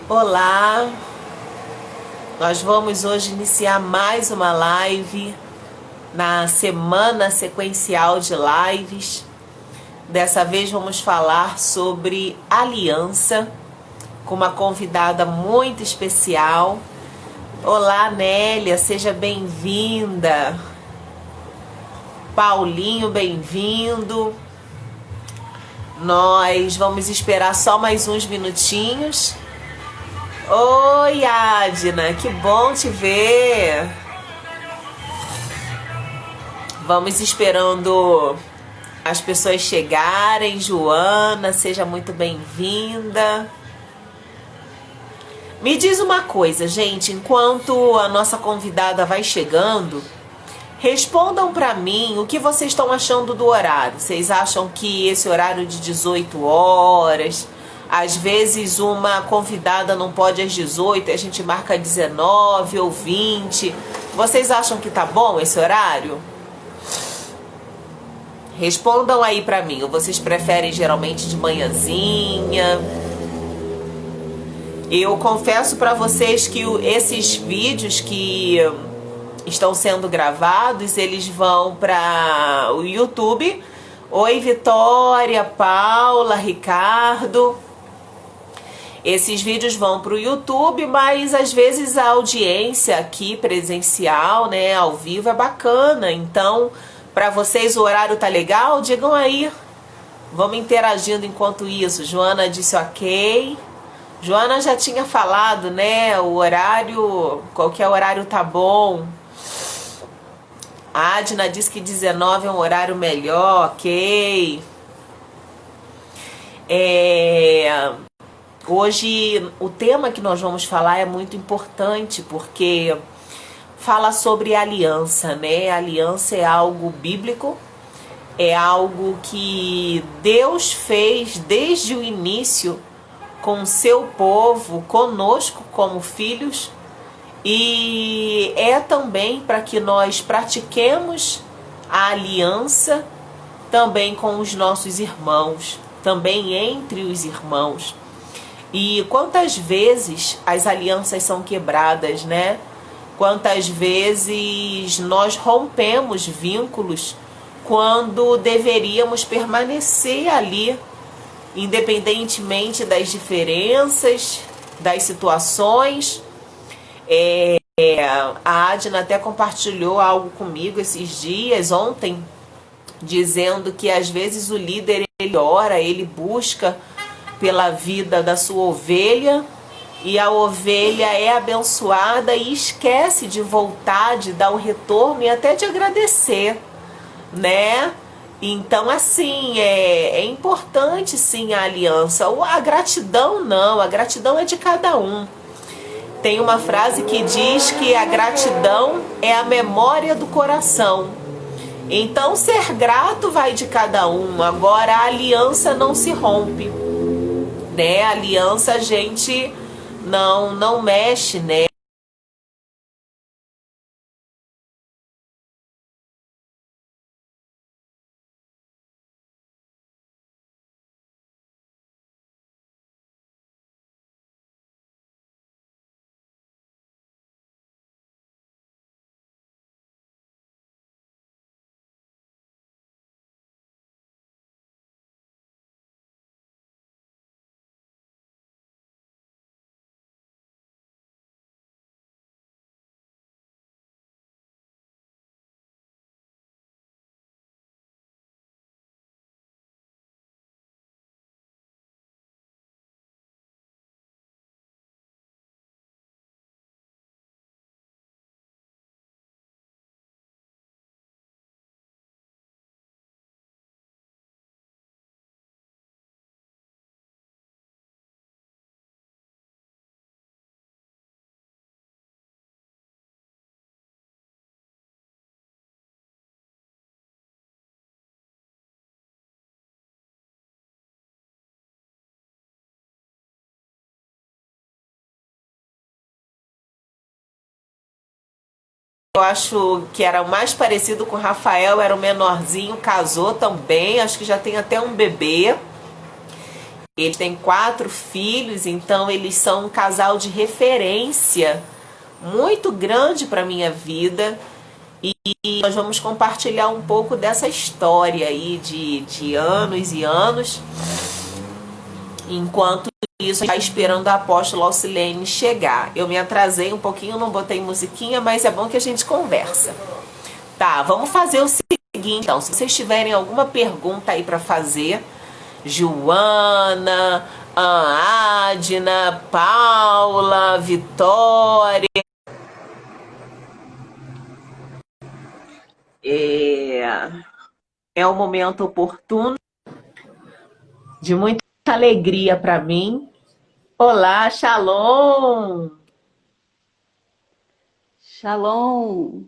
Olá, nós vamos hoje iniciar mais uma live na semana sequencial de lives. Dessa vez vamos falar sobre aliança com uma convidada muito especial. Olá, Nélia, seja bem-vinda. Paulinho, bem-vindo. Nós vamos esperar só mais uns minutinhos. Oi, Adna, que bom te ver. Vamos esperando as pessoas chegarem. Joana, seja muito bem-vinda. Me diz uma coisa, gente, enquanto a nossa convidada vai chegando, respondam pra mim o que vocês estão achando do horário. Vocês acham que esse horário de 18 horas... Às vezes uma convidada não pode às 18, a gente marca 19 ou 20. Vocês acham que tá bom esse horário? Respondam aí pra mim. Ou vocês preferem geralmente de manhãzinha? Eu confesso pra vocês que esses vídeos que estão sendo gravados, eles vão para o YouTube. Oi, Vitória, Paula, Ricardo. Esses vídeos vão para o YouTube, mas às vezes a audiência aqui presencial, né, ao vivo é bacana. Então, para vocês o horário tá legal? Digam aí. Vamos interagindo enquanto isso. Joana disse ok. Joana já tinha falado, né, o horário, qualquer horário tá bom. A Adna disse que 19 é um horário melhor, ok. Hoje o tema que nós vamos falar é muito importante porque fala sobre aliança, né? Aliança é algo bíblico, é algo que Deus fez desde o início com o seu povo, conosco como filhos, e é também para que nós pratiquemos a aliança também com os nossos irmãos, também entre os irmãos. E quantas vezes as alianças são quebradas, né? Quantas vezes nós rompemos vínculos quando deveríamos permanecer ali, independentemente das diferenças, das situações. A Adna até compartilhou algo comigo esses dias, ontem, dizendo que às vezes o líder, ele ora, ele busca pela vida da sua ovelha, e a ovelha é abençoada e esquece de voltar, de dar um retorno e até de agradecer, né? Então, assim, é importante sim a aliança. A gratidão não, a gratidão é de cada um. Tem uma frase que diz que a gratidão é a memória do coração. Então, ser grato vai de cada um. Agora, a aliança não se rompe, né? A aliança a gente não mexe, né? Eu acho que era o mais parecido com o Rafael, era o menorzinho, casou também, acho que já tem até um bebê. Ele tem 4 filhos, então eles são um casal de referência muito grande para minha vida. E nós vamos compartilhar um pouco dessa história aí de anos e anos. Enquanto isso, está esperando a apóstola Alcilene chegar. Eu me atrasei um pouquinho, não botei musiquinha, mas é bom que a gente conversa. Tá, vamos fazer o seguinte, então. Se vocês tiverem alguma pergunta aí para fazer, Joana, Adna, Paula, Vitória, é um momento oportuno, de muita alegria para mim. Olá, Shalom! Shalom.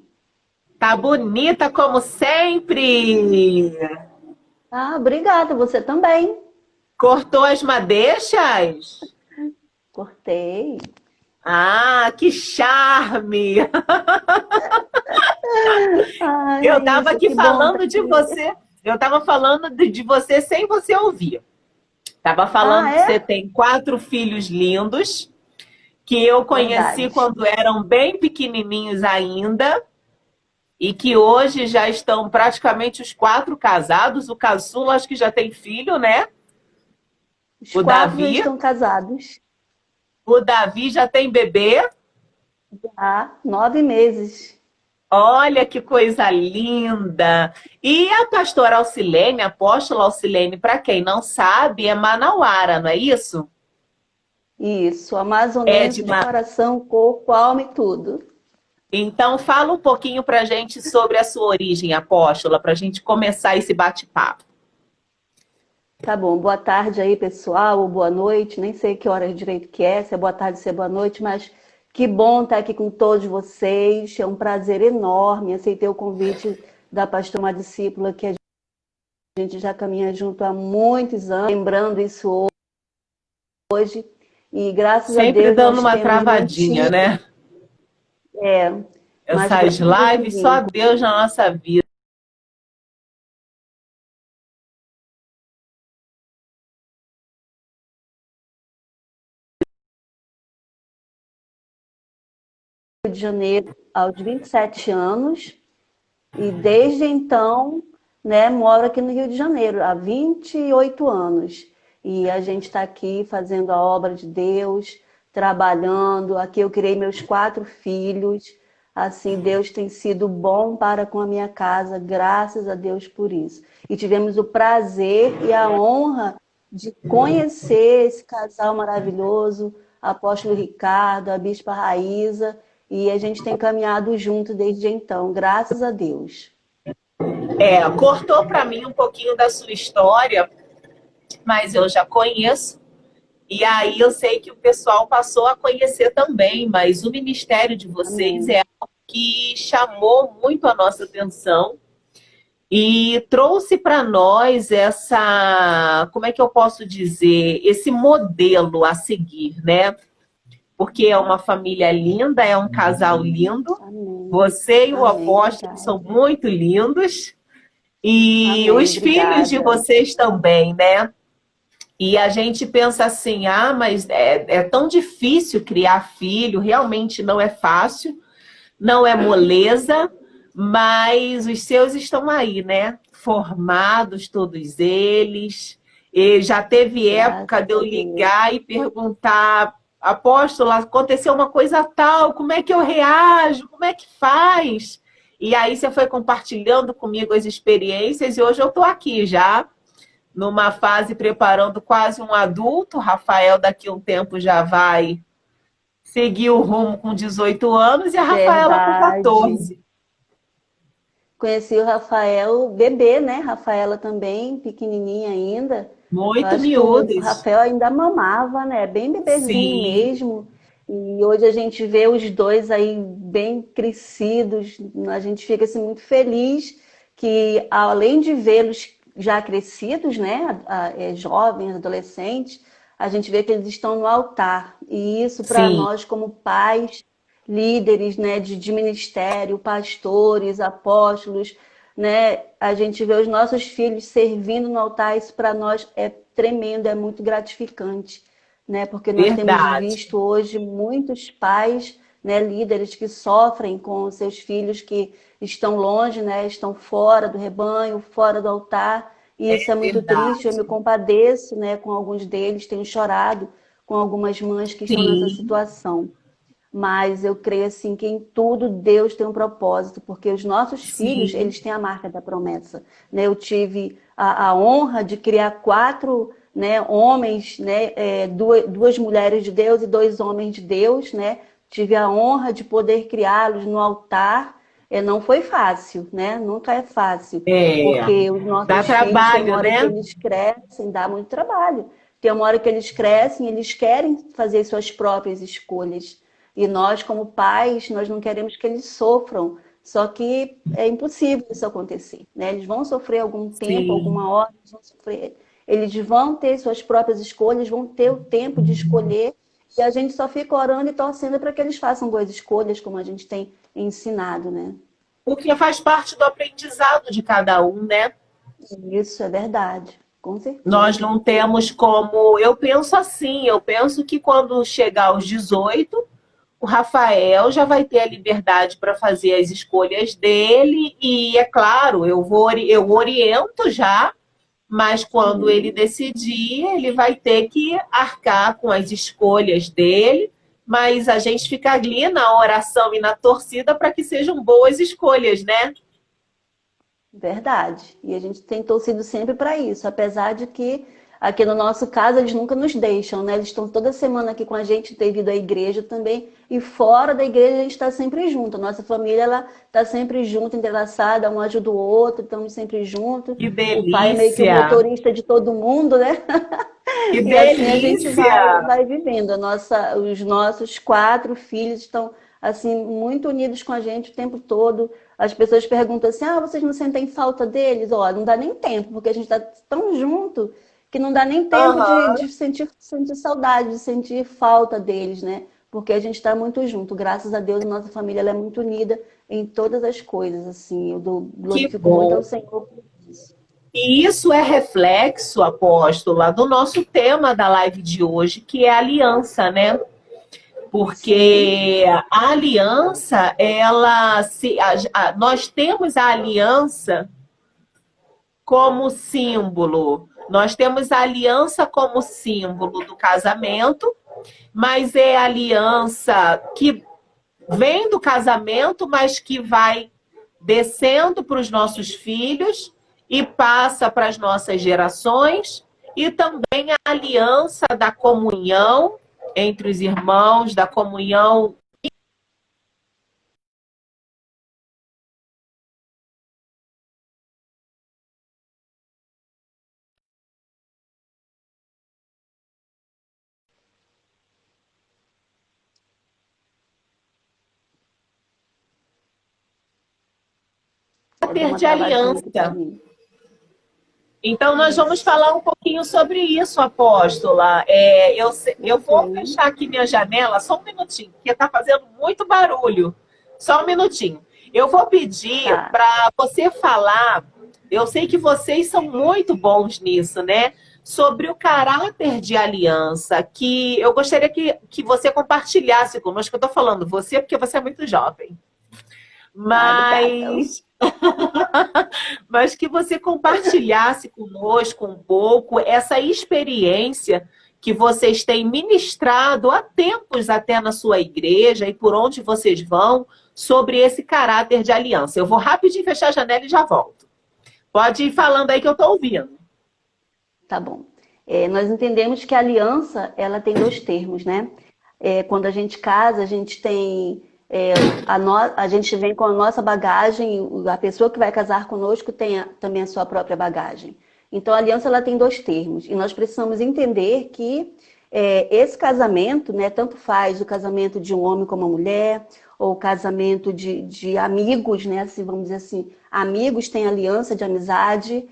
Tá bonita como sempre! Ah, obrigada, você também. Cortou as madeixas? Cortei. Ah, que charme! Ah, Eu é tava isso, aqui que bom tá falando de aqui. você. Eu tava falando de você sem você ouvir. Tava Ah, falando que você é? tem 4 filhos lindos, que eu conheci Verdade. quando eram bem pequenininhos ainda, e que hoje já estão praticamente os 4 casados. O caçula acho que já tem filho, né? Os O 4 já Davi. estão casados O Davi já tem bebê. há 9 meses. Olha que coisa linda! E a pastora Alcilene, a apóstola Alcilene, para quem não sabe, é manauara, não é isso? Isso, É de amazonense de Ma... coração, corpo, alma e tudo. Então fala um pouquinho para a gente sobre a sua origem, apóstola, para a gente começar esse bate-papo. Tá bom, boa tarde aí, pessoal, ou boa noite, nem sei que hora direito que é, se é boa tarde, se é boa noite, mas que bom estar aqui com todos vocês, é um prazer enorme, aceitei o convite da pastora, uma discípula que a gente já caminha junto há muitos anos, lembrando isso hoje, e graças a Sempre Deus dando nós uma temos travadinha, mantido, né? é, mas Essas graças a lives, só Deus, Deus na nossa vida. Rio de Janeiro, aos 27 anos, e desde então, né, moro aqui no Rio de Janeiro, há 28 anos. E a gente está aqui fazendo a obra de Deus, trabalhando. Aqui eu criei meus 4 filhos. Assim, Deus tem sido bom para com a minha casa, graças a Deus por isso. E tivemos o prazer e a honra de conhecer esse casal maravilhoso, apóstolo Ricardo, a bispa Raíza, e a gente tem caminhado junto desde então, graças a Deus. Cortou para mim um pouquinho da sua história, mas eu já conheço. E aí eu sei que o pessoal passou a conhecer também, mas o ministério de vocês Amém. é algo que chamou muito a nossa atenção e trouxe para nós essa, como é que eu posso dizer, esse modelo a seguir, né? Porque é uma família linda, é um casal lindo. Amém. Você e o Amém, apóstolo são verdade. muito lindos. E Amém, os filhos de obrigada. vocês também, né? E a gente pensa assim, ah, mas é tão difícil criar filho, realmente não é fácil, não é moleza, mas os seus estão aí, né? Formados todos eles. E já teve época Graças de eu a Deus. ligar e perguntar, apóstola, aconteceu uma coisa tal, como é que eu reajo? Como é que faz? E aí você foi compartilhando comigo as experiências e hoje eu estou aqui já numa fase preparando quase um adulto. O Rafael daqui a um tempo já vai seguir o rumo com 18 anos e a Rafaela com Verdade. 14. Conheci o Rafael bebê, né? Rafaela também, pequenininha ainda. Eu Muito acho que o miúdos. Rafael ainda mamava, né? Bem bebezinho Sim, mesmo. E hoje a gente vê os dois aí bem crescidos. A gente fica assim, muito feliz que, além de vê-los já crescidos, né? Jovens, adolescentes, a gente vê que eles estão no altar. E isso, para sim. nós, como pais, líderes, né, de ministério, pastores, apóstolos, né? A gente vê os nossos filhos servindo no altar, isso para nós é tremendo, é muito gratificante, né? Porque nós temos Verdade. visto hoje muitos pais, né, líderes que sofrem com seus filhos que estão longe, né? Estão fora do rebanho, fora do altar, e isso é muito triste. Eu me Verdade. compadeço, né, com alguns deles, tenho chorado com algumas mães que estão nessa Sim, situação. Mas eu creio assim que em tudo Deus tem um propósito, porque os nossos filhos, sim. eles têm a marca da promessa, né? Eu tive a honra de criar quatro, né, homens, né, duas mulheres de Deus e dois homens de Deus, né? Tive a honra de poder criá-los no altar. Não foi fácil, né? Nunca é fácil, É. porque os Dá nossos filhos, tem uma trabalho, hora que né? eles crescem, dá muito trabalho. Tem uma hora que eles crescem, eles querem fazer suas próprias escolhas. E nós, como pais, nós não queremos que eles sofram. Só que é impossível isso acontecer, né? Eles vão sofrer algum tempo, Sim. alguma hora, eles vão sofrer. Eles vão ter suas próprias escolhas, vão ter o tempo de escolher. E a gente só fica orando e torcendo para que eles façam boas escolhas, como a gente tem ensinado, né? Porque faz parte do aprendizado de cada um, né? Isso é verdade, com Nós certeza. não temos como. Eu penso assim, eu penso que quando chegar aos 18, o Rafael já vai ter a liberdade para fazer as escolhas dele, e é claro, eu oriento já, mas quando ele Sim. decidir, ele vai ter que arcar com as escolhas dele, mas a gente fica ali na oração e na torcida para que sejam boas escolhas, né? Verdade. E a gente tem torcido sempre para isso, apesar de que aqui no nosso caso eles nunca nos deixam, né? Eles estão toda semana aqui com a gente devido à igreja também, e fora da igreja a gente está sempre junto. A nossa família ela está sempre junto, entrelaçada, um ajuda o outro, estamos sempre juntos. Que O pai é meio que o delícia! motorista de todo mundo, né? Que E assim a gente vai, delícia! vai vivendo. Os nossos quatro filhos estão assim muito unidos com a gente o tempo todo. As pessoas perguntam assim: ah, vocês não sentem falta deles? Ó, não dá nem tempo, porque a gente está tão junto que não dá nem tempo de, Aham. de sentir saudade, de sentir falta deles, né? Porque a gente está muito junto. Graças a Deus, a nossa família ela é muito unida em todas as coisas. Assim, Que glorifico muito ao bom. Senhor por isso. E isso é reflexo, apóstola, do nosso tema da live de hoje, que é a aliança, né? Sim, Porque a aliança, nós temos a aliança como símbolo. Nós temos a aliança como símbolo do casamento, mas é a aliança que vem do casamento, mas que vai descendo para os nossos filhos e passa para as nossas gerações, e também a aliança da comunhão entre os irmãos, da comunhão. deu Caráter uma de travadinha aqui para aliança. mim. Então, nós vamos Isso. falar um pouquinho sobre isso, apóstola. Eu Ok. vou fechar aqui minha janela, só um minutinho, porque está fazendo muito barulho. Só um minutinho. Eu vou pedir Tá. para você falar, eu sei que vocês são muito bons nisso, né? Sobre o caráter de aliança, que eu gostaria que você compartilhasse conosco. Eu estou falando você porque você é muito jovem. Ah, obrigada. Mas que você compartilhasse conosco um pouco essa experiência que vocês têm ministrado há tempos até na sua igreja e por onde vocês vão sobre esse caráter de aliança. Eu vou rapidinho fechar a janela e já volto. Pode ir falando aí que eu estou ouvindo. Tá bom. Nós entendemos que a aliança, ela tem dois termos, né? Quando a gente casa, a gente tem a gente vem com a nossa bagagem, a pessoa que vai casar conosco tem também a sua própria bagagem. Então, a aliança ela tem dois termos e nós precisamos entender que esse casamento, né, tanto faz o casamento de um homem com uma mulher ou o casamento de amigos, né, assim, vamos dizer assim, amigos têm aliança de amizade,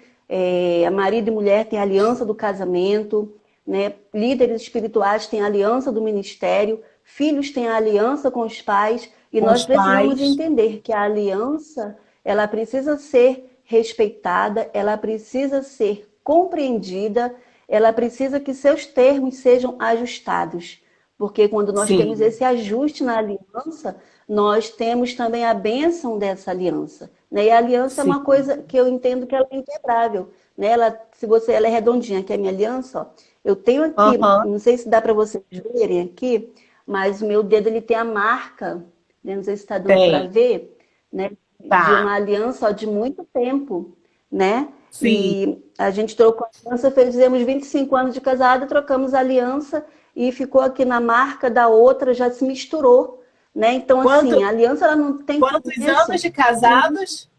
marido e mulher têm aliança do casamento, né, líderes espirituais têm aliança do ministério, filhos têm a aliança com os pais, e Com nós os precisamos pais. entender que a aliança, ela precisa ser respeitada, ela precisa ser compreendida, ela precisa que seus termos sejam ajustados. Porque quando nós temos Sim, esse ajuste na aliança, nós temos também a bênção dessa aliança. Né? E a aliança é sim. uma coisa que eu entendo que ela é inquebrável. Né? Ela, se você, ela é redondinha, que é a minha aliança, ó. Eu tenho aqui, Aham, não sei se dá para vocês verem aqui, mas o meu dedo ele tem a marca, né? Não sei se está dando para tem. ver, né? De Tá. uma aliança ó, de muito tempo, né? Sim. E a gente trocou a aliança, fizemos 25 anos de casado, trocamos a aliança e ficou aqui na marca da outra, já se misturou, né? Então, assim, Quanto, a aliança ela não tem quantos anos começo de e casados?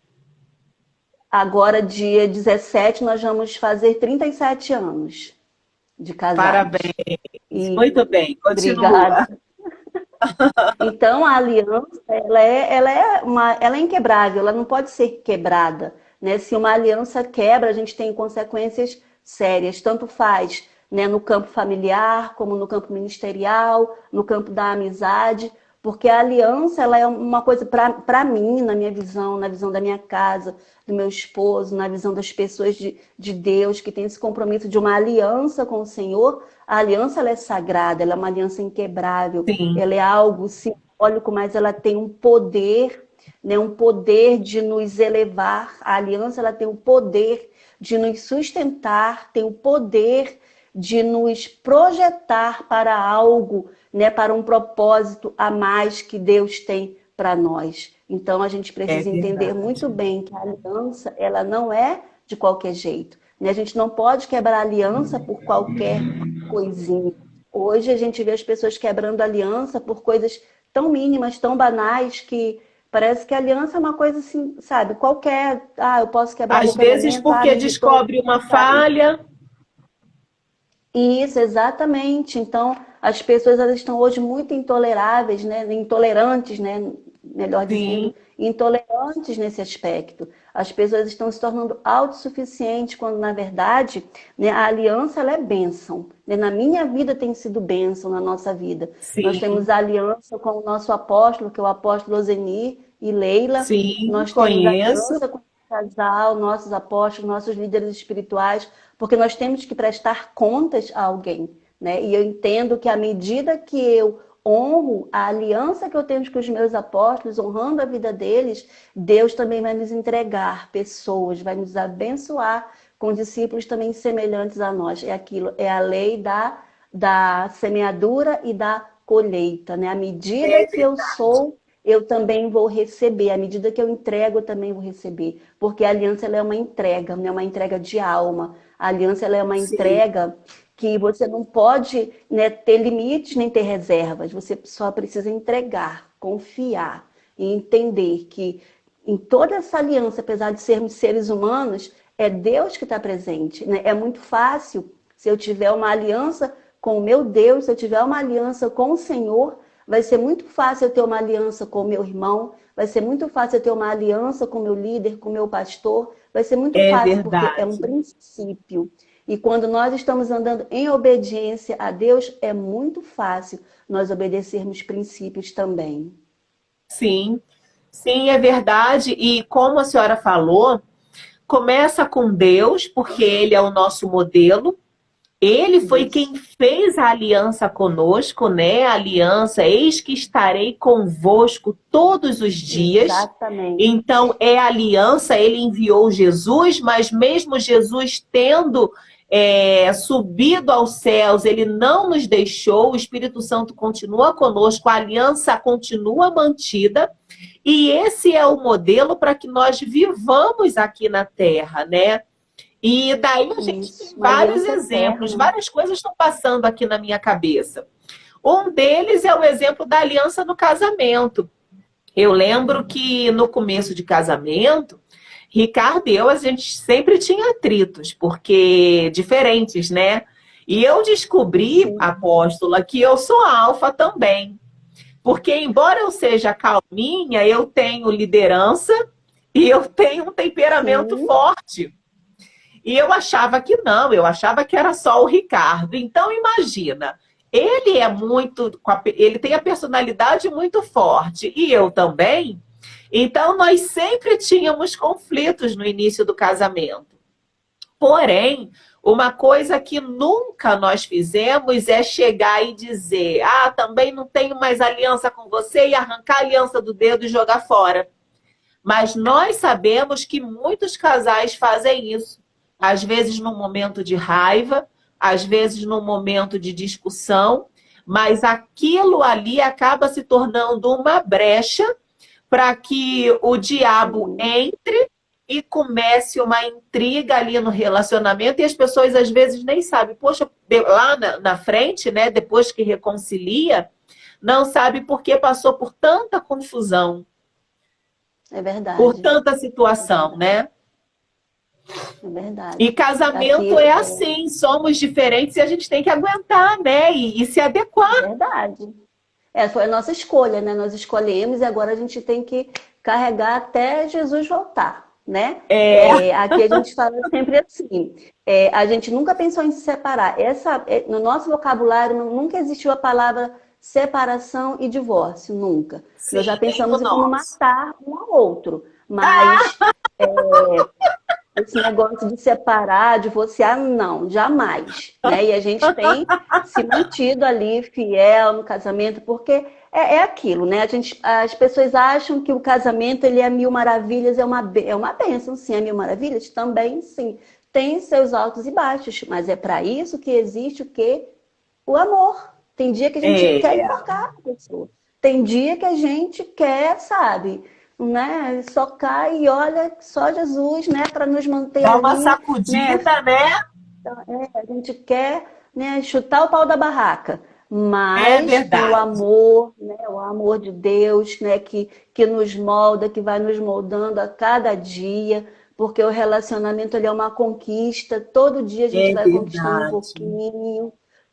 agora, dia 17 nós vamos fazer 37 anos de Parabéns. casados. E Muito bem. obrigada. Continua. Então, a aliança, ela é inquebrável, ela não pode ser quebrada, né? Se uma aliança quebra, a gente tem consequências sérias, tanto faz, né, no campo familiar, como no campo ministerial, no campo da amizade, porque a aliança, ela é uma coisa, para mim, na minha visão, na visão da minha casa, do meu esposo, na visão das pessoas de Deus, que tem esse compromisso de uma aliança com o Senhor, a aliança, ela é sagrada, ela é uma aliança inquebrável, Sim, ela é algo simbólico, mas ela tem um poder, né, um poder de nos elevar. A aliança ela tem o poder de nos sustentar, tem o poder de nos projetar para algo, né, para um propósito a mais que Deus tem para nós. Então a gente é precisa entender muito verdade. bem que a aliança ela não é de qualquer jeito, né? A gente não pode quebrar a aliança por qualquer coisinha. Hoje a gente vê as pessoas quebrando aliança por coisas tão mínimas, tão banais, que parece que a aliança é uma coisa assim, sabe, qualquer. Ah, eu posso quebrar Às meu vezes casamento, ah, porque me irritou, descobre uma sabe? falha. Isso, exatamente. Então, as pessoas elas estão hoje muito intoleráveis, né? Intolerantes, né? Melhor dizendo, Sim, intolerantes nesse aspecto. As pessoas estão se tornando autossuficientes, quando, na verdade, né, a aliança ela é bênção. Né? Na minha vida tem sido bênção, na nossa vida. Nós temos sim, a aliança com o nosso apóstolo, que é o apóstolo Ozenir e Leila. sim, Nós temos a conheço. aliança com o casal, nossos apóstolos, nossos líderes espirituais, porque nós temos que prestar contas a alguém, né? E eu entendo que à medida que eu honro a aliança que eu tenho com os meus apóstolos, honrando a vida deles, Deus também vai nos entregar pessoas, vai nos abençoar com discípulos também semelhantes a nós. É aquilo, é a lei da semeadura e da colheita, né? À medida É que eu verdade. sou, eu também vou receber. À medida que eu entrego, eu também vou receber. Porque a aliança ela é uma entrega, né? Uma entrega de alma. A aliança ela é uma Sim, entrega que você não pode, né, ter limites nem ter reservas. Você só precisa entregar, confiar e entender que em toda essa aliança, apesar de sermos seres humanos, é Deus que está presente. Né? É muito fácil se eu tiver uma aliança com o meu Deus, se eu tiver uma aliança com o Senhor, vai ser muito fácil eu ter uma aliança com o meu irmão, vai ser muito fácil eu ter uma aliança com o meu líder, com o meu pastor, vai ser muito é fácil porque é um verdade. princípio. E quando nós estamos andando em obediência a Deus, é muito fácil nós obedecermos princípios também. Sim, sim, é verdade. E como a senhora falou, começa com Deus, porque Ele é o nosso modelo. Ele foi Isso. quem fez a aliança conosco, né? A aliança, eis que estarei convosco todos os dias. Então, Exatamente. é aliança, ele enviou Jesus, mas mesmo Jesus tendo subido aos céus, ele não nos deixou, o Espírito Santo continua conosco, a aliança continua mantida, e esse é o modelo para que nós vivamos aqui na Terra, né? E daí a gente tem Isso. Uma vários aliança exemplos, eterna. várias coisas estão passando aqui na minha cabeça. Um deles é o exemplo da aliança no casamento. Eu lembro que no começo de casamento, Ricardo e eu, a gente sempre tinha atritos, porque diferentes, né? E eu descobri, Sim, apóstola, que eu sou alfa também. Porque, embora eu seja calminha, eu tenho liderança e eu tenho um temperamento sim, forte. E eu achava que não, eu achava que era só o Ricardo. Então, imagina, ele é muito, ele tem a personalidade muito forte, e eu também. Então, nós sempre tínhamos conflitos no início do casamento. Porém, uma coisa que nunca nós fizemos é chegar e dizer: ah, também não tenho mais aliança com você, e arrancar a aliança do dedo e jogar fora. Mas nós sabemos que muitos casais fazem isso. Às vezes num momento de raiva, às vezes num momento de discussão, mas aquilo ali acaba se tornando uma brecha para que o diabo Sim, entre e comece uma intriga ali no relacionamento, e as pessoas às vezes nem sabem. Poxa, lá na frente, né, depois que reconcilia, não sabe por que passou por tanta confusão, é por verdade. tanta É situação, verdade. né? É verdade. E casamento Aqui, é assim, somos diferentes e a gente tem que aguentar, né? E se é adequar. verdade. Foi a nossa escolha, né? Nós escolhemos e agora a gente tem que carregar até Jesus voltar, né? É, Aqui a gente fala sempre assim, a gente nunca pensou em se separar. No nosso vocabulário nunca existiu a palavra separação e divórcio, nunca. Nós já sim, nem no pensamos em como nosso. matar um ao outro, mas esse negócio de separar, divorciar, não, jamais, né? E a gente tem se mantido ali fiel no casamento, porque é aquilo, né? As pessoas acham que o casamento ele é mil maravilhas, é uma bênção, sim, é mil maravilhas, também sim. Tem seus altos e baixos, mas é para isso que existe o quê? O amor. Tem dia que a gente quer É, enforcar a pessoa. Tem dia que a gente quer, sabe, né, socar e olha só Jesus, né, para nos manter dá uma ali, né, sacudida, né? a gente quer, né, chutar o pau da barraca, É mas com o verdade. amor, né, o amor de Deus, né, que nos molda, que vai nos moldando a cada dia, porque o relacionamento ele é uma conquista, todo dia a gente É vai conquistando um verdade. pouquinho,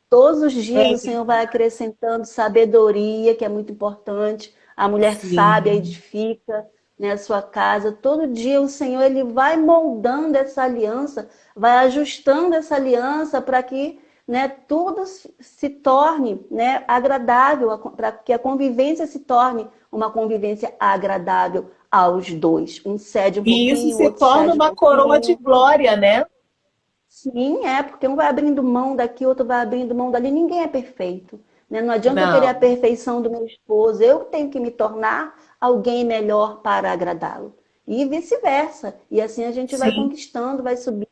todos os dias É o Senhor vai acrescentando sabedoria, que é muito importante, a mulher sábia sim. edifica, né, a sua casa, todo dia o Senhor ele vai moldando essa aliança, vai ajustando essa aliança para que, né, tudo se torne, né, agradável, para que a convivência se torne uma convivência agradável aos dois. Um cede um E isso pouquinho, o se outro torna cede um uma coroa de pouquinho. glória, né? Sim, porque um vai abrindo mão daqui, outro vai abrindo mão dali. Ninguém é perfeito, né? Não adianta eu querer a Não. perfeição do meu esposo. Eu tenho que me tornar alguém melhor para agradá-lo. E vice-versa. E assim a gente vai Sim, conquistando, vai subindo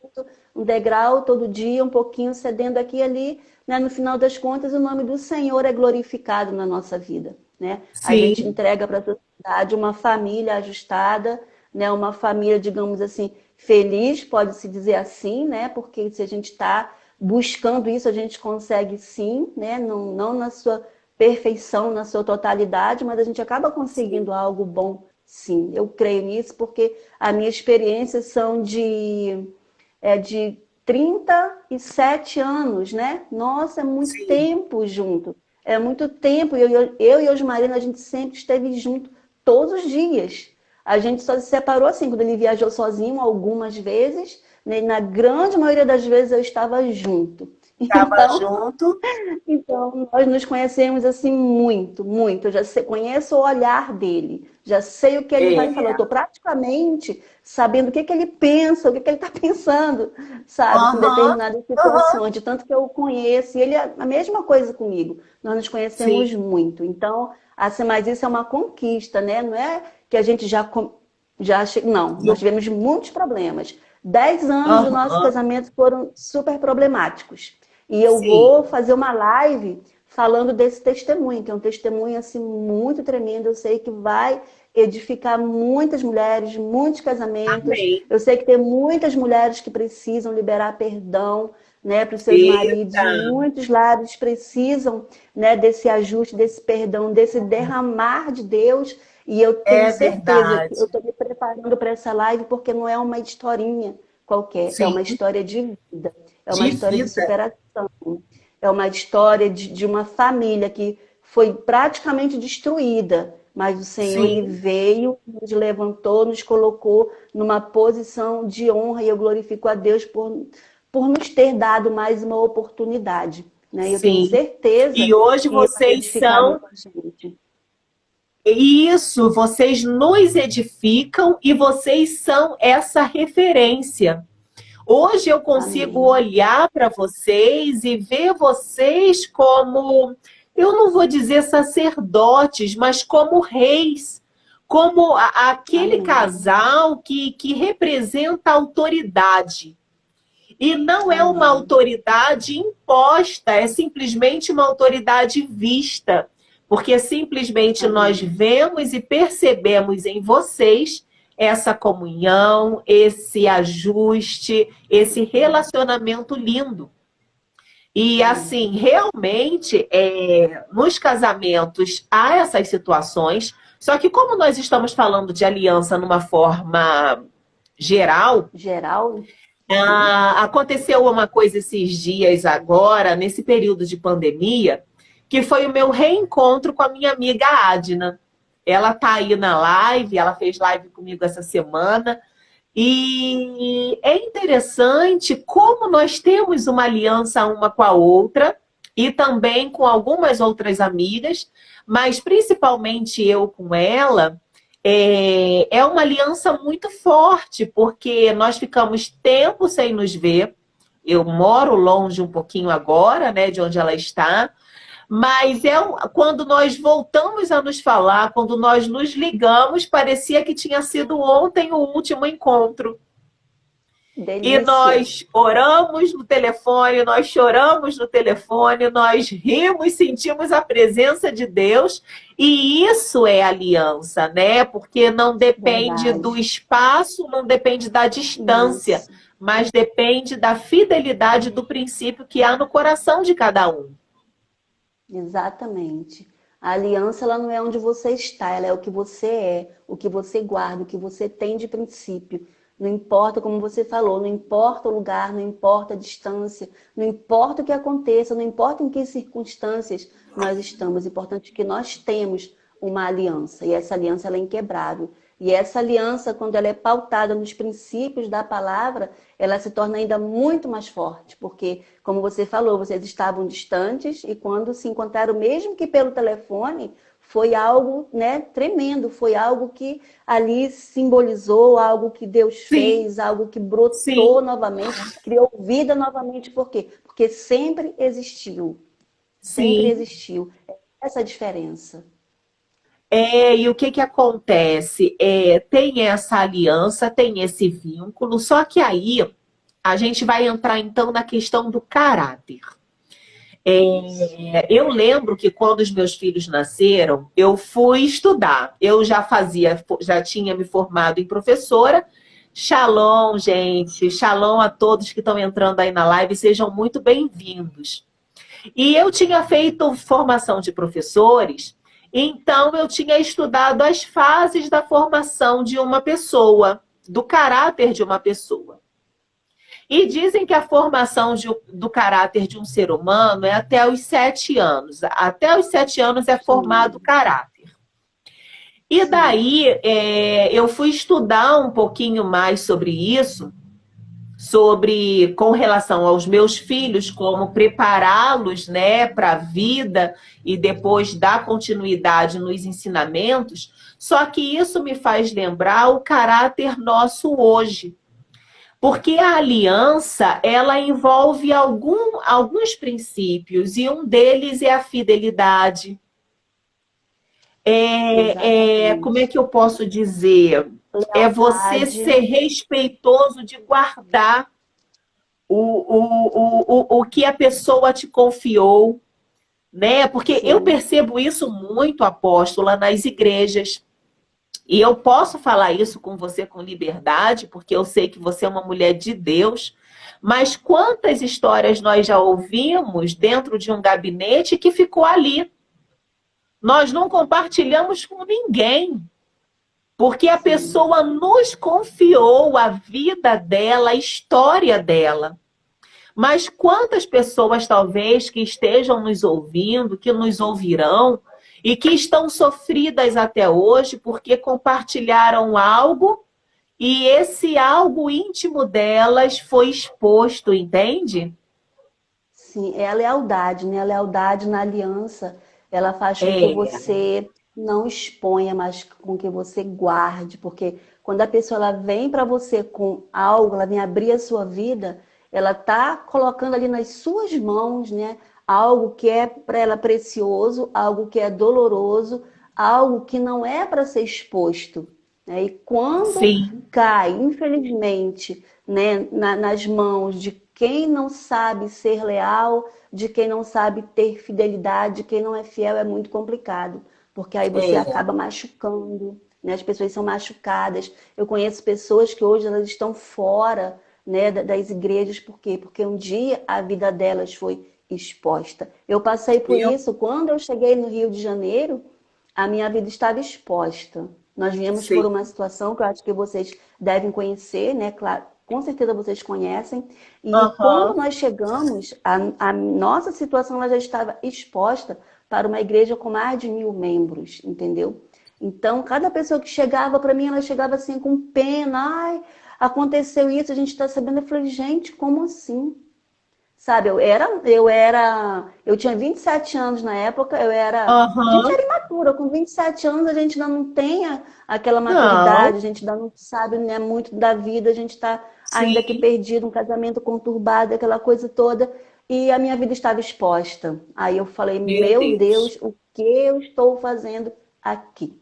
um degrau todo dia, um pouquinho cedendo aqui e ali. Né? No final das contas, o nome do Senhor é glorificado na nossa vida, né? A gente sim. entrega para a sociedade uma família ajustada, né? Uma família, digamos assim, feliz, pode-se dizer assim, né? Porque se a gente está buscando isso, a gente consegue sim, né? Não na sua perfeição, na sua totalidade, mas a gente acaba Sim. conseguindo algo bom, sim. Eu creio nisso porque a minha experiência são de 37 anos, né? Nossa, é muito Sim. tempo junto. É muito tempo. Eu e o marido, a gente sempre esteve junto todos os dias. A gente só se separou assim, quando ele viajou sozinho algumas vezes, né? Na grande maioria das vezes eu estava junto. Tava Então, junto. então, nós nos conhecemos assim muito, muito. Eu já conheço o olhar dele, já sei o que ele vai falar. Eu É. estou praticamente sabendo o que, que ele pensa, o que, que ele está pensando, sabe, com Aham. determinadas Aham. situações, de tanto que eu o conheço. E ele é a mesma coisa comigo. Nós nos conhecemos Sim. muito. Então, assim, mas isso é uma conquista, né? Não é que a gente não, nós Do- tivemos muitos problemas. 10 anos do nosso Aham. casamento foram super problemáticos. E eu vou Sim. fazer uma live falando desse testemunho, que é um testemunho assim muito tremendo. Eu sei que vai edificar muitas mulheres, muitos casamentos. Amém. Eu sei que tem muitas mulheres que precisam liberar perdão, né, para os seus maridos Eita. e muitos lares precisam, né, desse ajuste, desse perdão, desse derramar de Deus. E eu tenho É certeza que eu verdade. estou me preparando para essa live porque não é uma historinha qualquer, é uma Sim. história de vida, é uma De história de vida. superação. É uma história de uma família que foi praticamente destruída, mas o Senhor ele Sim. veio, nos levantou, nos colocou numa posição de honra e eu glorifico a Deus por nos ter dado mais uma oportunidade. Né? Eu tenho Sim. certeza E hoje que vai vocês edificar são muita gente. Isso, vocês nos edificam e vocês são essa referência. Hoje eu consigo Amém. olhar para vocês e ver vocês como, eu não vou dizer sacerdotes, mas como reis, como aquele Amém. casal que representa a autoridade. E não é uma Amém. autoridade imposta, é simplesmente uma autoridade vista. Porque simplesmente nós Amém. vemos e percebemos em vocês essa comunhão, esse ajuste, esse relacionamento lindo. E Amém. assim, realmente, nos casamentos há essas situações, só que como nós estamos falando de aliança numa forma geral, Geral? Sim. aconteceu uma coisa esses dias agora, nesse período de pandemia, que foi o meu reencontro com a minha amiga Adna. Ela tá aí na live, ela fez live comigo essa semana. E é interessante como nós temos uma aliança uma com a outra e também com algumas outras amigas, mas principalmente eu com ela, é uma aliança muito forte, porque nós ficamos tempo sem nos ver. Eu moro longe um pouquinho agora, né, de onde ela está, mas quando nós voltamos a nos falar, quando nós nos ligamos, parecia que tinha sido ontem o último encontro. E Delícia. nós oramos no telefone, nós choramos no telefone, nós rimos, sentimos a presença de Deus, e isso é aliança, né? Porque não depende do Verdade. espaço, não depende da distância, Isso. mas depende da fidelidade do princípio que há no coração de cada um. Exatamente. A aliança, ela não é onde você está, ela é o que você é, o que você guarda, o que você tem de princípio. Não importa, como você falou, não importa o lugar, não importa a distância, não importa o que aconteça, não importa em que circunstâncias nós estamos. O importante é que nós temos uma aliança, e essa aliança ela é inquebrável. E essa aliança, quando ela é pautada nos princípios da palavra, ela se torna ainda muito mais forte, porque, como você falou, vocês estavam distantes e quando se encontraram, mesmo que pelo telefone, foi algo, né, tremendo, foi algo que ali simbolizou, algo que Deus Sim, fez, algo que sim, brotou novamente, criou vida novamente. Por quê? Porque sempre sim. existiu. Essa é a diferença. E o que que acontece? Tem essa aliança, tem esse vínculo, só que aí a gente vai entrar então na questão do caráter. Isso. Eu lembro que quando os meus filhos nasceram, eu fui estudar. Eu já tinha me formado em professora. Shalom, gente. Shalom a todos que estão entrando aí na live, sejam muito bem-vindos. E eu tinha feito formação de professores, então eu tinha estudado as fases da formação de uma pessoa, do caráter de uma pessoa. E dizem que a formação do caráter de um ser humano é até os 7 anos. Até os 7 anos é formado o Sim, caráter. E sim, daí eu fui estudar um pouquinho mais sobre isso, sobre com relação aos meus filhos, como prepará-los, né, para a vida e depois dar continuidade nos ensinamentos. Só que isso me faz lembrar o caráter nosso hoje. Porque a aliança, ela envolve alguns princípios, e um deles é a fidelidade. Como é exatamente. que eu posso dizer? É você Lealdade, ser respeitoso de guardar o que a pessoa te confiou, né? Porque eu sim, percebo isso muito, apóstola, nas igrejas. E eu posso falar isso com você com liberdade, porque eu sei que você é uma mulher de Deus. Mas quantas histórias nós já ouvimos dentro de um gabinete que ficou ali? Nós não compartilhamos com ninguém, porque a sim. pessoa nos confiou a vida dela, a história dela. Mas quantas pessoas, talvez, que estejam nos ouvindo, que nos ouvirão, e que estão sofridas até hoje porque compartilharam algo e esse algo íntimo delas foi exposto, entende? Sim, é a lealdade, né? A lealdade na aliança, ela faz com que É, você não exponha, mas com que você guarde, porque quando a pessoa ela vem para você com algo, ela vem abrir a sua vida, ela tá colocando ali nas suas mãos, né, algo que é para ela precioso, algo que é doloroso, algo que não é para ser exposto, né? E quando Sim, cai, infelizmente, né, nas mãos de quem não sabe ser leal, de quem não sabe ter fidelidade, de quem não é fiel, é muito complicado porque aí você é, acaba machucando, né? As pessoas são machucadas. Eu conheço pessoas que hoje elas estão fora, né, das igrejas, por quê? Porque um dia a vida delas foi exposta. Eu passei por eu isso quando eu cheguei no Rio de Janeiro, a minha vida estava exposta. Nós viemos por sei. uma situação que eu acho que vocês devem conhecer, né? Claro, com certeza vocês conhecem. E quando Aham. nós chegamos, a nossa situação ela já estava exposta para uma igreja com mais de 1.000 membros, entendeu? Então, cada pessoa que chegava para mim, ela chegava assim com pena. Ai, aconteceu isso, a gente está sabendo. Eu falei, gente, como assim? Sabe, eu tinha 27 anos na época, a gente Aham. era imatura, com 27 anos a gente ainda não tem aquela Não, maturidade, a gente ainda não sabe, né, muito da vida, a gente está ainda aqui sim, perdido, um casamento conturbado, aquela coisa toda, e a minha vida estava exposta. Aí eu falei, meu meu Deus. Deus, o que eu estou fazendo aqui?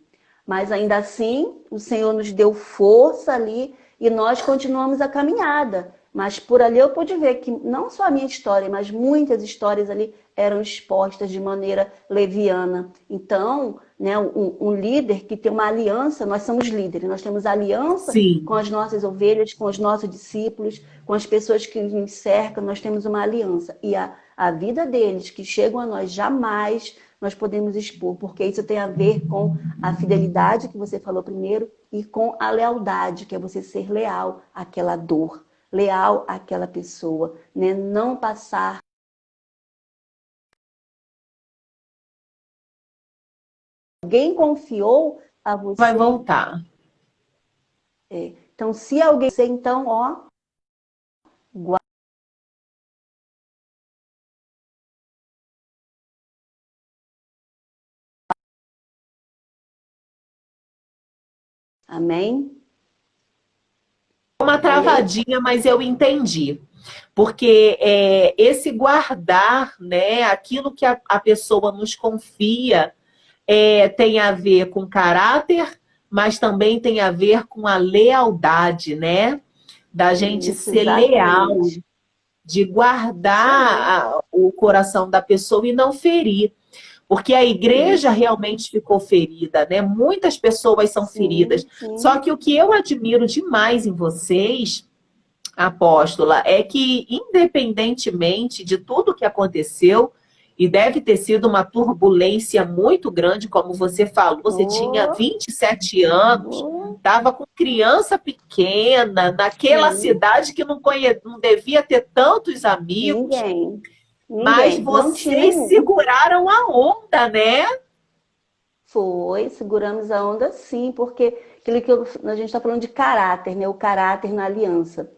Mas ainda assim, o Senhor nos deu força ali e nós continuamos a caminhada. Mas por ali eu pude ver que não só a minha história, mas muitas histórias ali eram expostas de maneira leviana. Então, né, um líder que tem uma aliança, nós somos líderes, nós temos aliança com Sim, as nossas ovelhas, com os nossos discípulos, com as pessoas que nos cercam, nós temos uma aliança. E a vida deles que chegam a nós jamais nós podemos expor, porque isso tem a ver com a fidelidade que você falou primeiro e com a lealdade, que é você ser leal àquela dor, leal àquela pessoa, né? Não passar. Alguém confiou a vai você. voltar. Então, se alguém, então, ó, guarda. Amém? Uma Alô? travadinha, mas eu entendi. Porque esse guardar, né, aquilo que a pessoa nos confia, tem a ver com caráter, mas também tem a ver com a lealdade, né? Da gente Isso, ser leal, exatamente. de Isso aí. guardar o coração da pessoa e não ferir. Porque a igreja Isso. realmente ficou ferida, né? Muitas pessoas são feridas. Sim, Só sim. que o que eu admiro demais em vocês, apóstola, é que, independentemente de tudo que aconteceu, e deve ter sido uma turbulência muito grande, como você falou, você tinha Oh, 27 anos, oh, estava com criança pequena, naquela sim. cidade que não devia ter tantos amigos, Ninguém. mas Ninguém. Não tinha vocês nenhum. seguraram a onda, né? Foi, seguramos a onda sim, porque a gente está falando de caráter, né? O caráter na aliança.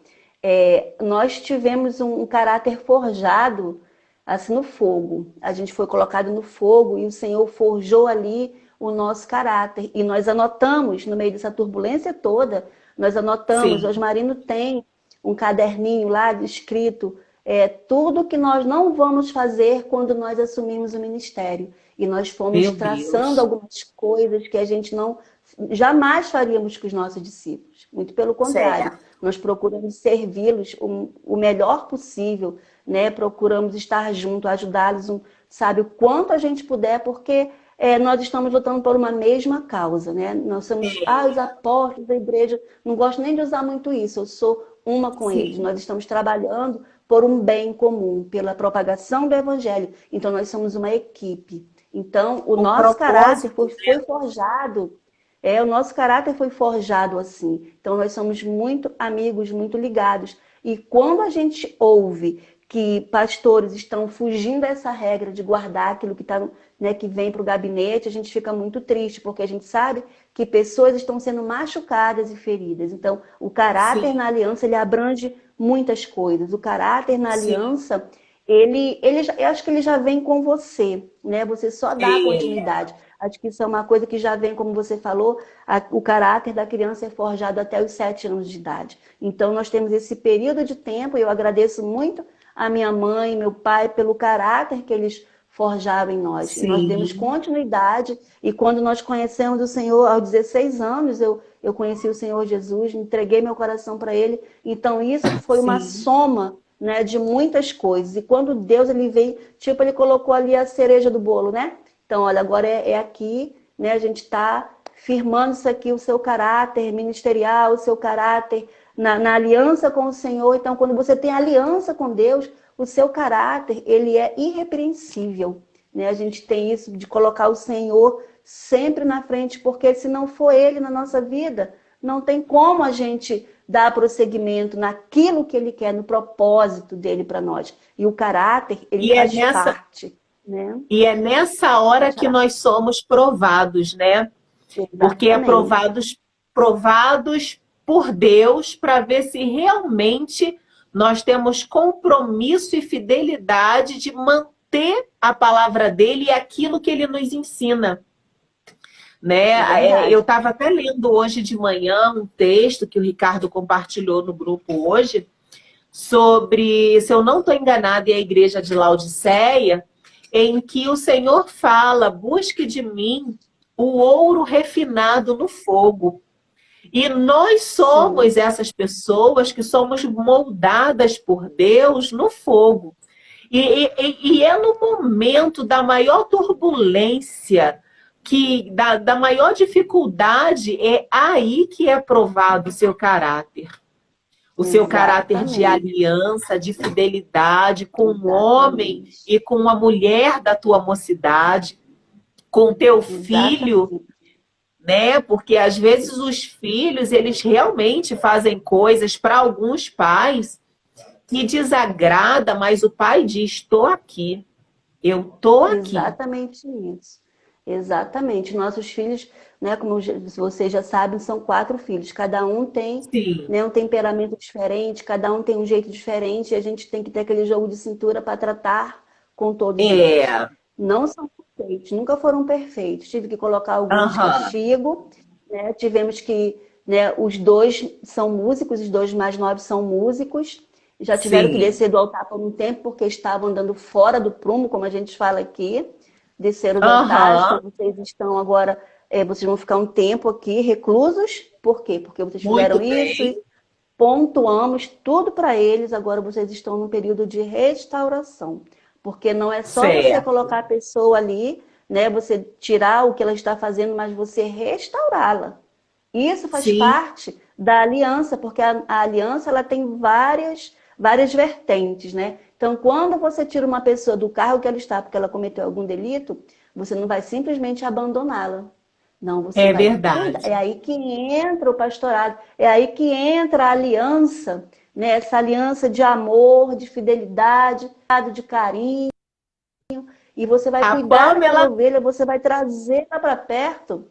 Nós tivemos um caráter forjado assim no fogo. A gente foi colocado no fogo e o Senhor forjou ali o nosso caráter. E nós anotamos, no meio dessa turbulência toda, nós anotamos, o Sim, Osmarino tem um caderninho lá escrito tudo que nós não vamos fazer quando nós assumimos o ministério. E nós fomos meu traçando Deus. algumas coisas que a gente não jamais faríamos com os nossos discípulos. Muito pelo contrário, Certo. nós procuramos servi-los o melhor possível, né? Procuramos estar junto, ajudá-los, sabe, o quanto a gente puder, porque nós estamos lutando por uma mesma causa, né? Nós somos, os apóstolos da igreja, não gosto nem de usar muito isso, eu sou uma com eles. Sim. Nós estamos trabalhando por um bem comum, pela propagação do evangelho. Então, nós somos uma equipe. Então, o O nosso caráter propósito, foi forjado. O nosso caráter foi forjado assim. Então, nós somos muito amigos, muito ligados. E quando a gente ouve que pastores estão fugindo dessa regra de guardar aquilo que, tá, né, que vem para o gabinete, a gente fica muito triste, porque a gente sabe que pessoas estão sendo machucadas e feridas. Então, o caráter sim, na aliança, ele abrange muitas coisas. O caráter na sim. aliança, eu acho que ele já vem com você, né? Você só dá a É, continuidade. Acho que isso é uma coisa que já vem, como você falou, o caráter da criança é forjado até os 7 anos de idade. Então, nós temos esse período de tempo, e eu agradeço muito a minha mãe e meu pai pelo caráter que eles forjaram em nós. E nós demos Sim, continuidade, e quando nós conhecemos o Senhor, aos 16 anos, eu conheci o Senhor Jesus, entreguei meu coração para Ele. Então, isso foi uma sim. soma, né, de muitas coisas. E quando Deus ele veio, tipo, ele colocou ali a cereja do bolo, né? Então, olha, agora é aqui, né? A gente está firmando isso aqui, o seu caráter ministerial, o seu caráter na aliança com o Senhor. Então, quando você tem aliança com Deus, o seu caráter, ele é irrepreensível, né? A gente tem isso de colocar o Senhor sempre na frente, porque se não for Ele na nossa vida, não tem como a gente dar prosseguimento naquilo que Ele quer, no propósito dele para nós. E o caráter, ele E é faz nessa, parte, né? e é nessa hora Pode que falar. nós somos provados, né? Porque é Exatamente. provados por Deus para ver se realmente nós temos compromisso e fidelidade de manter a palavra dele e aquilo que ele nos ensina. Né? É Eu verdade. estava até lendo hoje de manhã um texto que o Ricardo compartilhou no grupo hoje sobre, se eu não estou enganada, é a igreja de Laodiceia, em que o Senhor fala: busque de mim o ouro refinado no fogo. E nós somos Sim, essas pessoas que somos moldadas por Deus no fogo. E é no momento da maior turbulência, da maior dificuldade, é aí que é provado o seu caráter. O seu caráter de exatamente. aliança, de fidelidade com o homem Exatamente. e com a mulher da tua mocidade, com teu filho, Exatamente. né? Porque às vezes os filhos, eles realmente fazem coisas para alguns pais que desagrada, mas o pai diz: estou aqui, eu estou aqui. Exatamente isso. Exatamente. Nossos filhos, né, como vocês já sabem, são 4 filhos. Cada um tem, Sim, né, um temperamento diferente, cada um tem um jeito diferente, e a gente tem que ter aquele jogo de cintura para tratar com todos eles. é, Não são perfeitos, nunca foram perfeitos. Tive que colocar alguns de aham, castigo, né? Tivemos que, né, os dois são músicos, os dois mais novos são músicos. Já tiveram que sim, descer do altar por um tempo porque estavam andando fora do prumo, como a gente fala aqui. Desceram do altar, então aham, vocês estão agora, vocês vão ficar um tempo aqui reclusos. Por quê? Porque vocês muito fizeram isso, bem, pontuamos tudo para eles, agora vocês estão num período de restauração. Porque não é só você certo, colocar a pessoa ali, né, você tirar o que ela está fazendo, mas você restaurá-la. Isso faz sim, parte da aliança, porque a aliança ela tem várias vertentes, né? Então, quando você tira uma pessoa do carro que ela está porque ela cometeu algum delito, você não vai simplesmente abandoná-la. Não, você é vai cuidar. É verdade. aí que entra o pastorado, é aí que entra a aliança, né? Essa aliança de amor, de fidelidade, de carinho, e você vai A cuidar daquela Pamela, ovelha, você vai trazê-la para perto,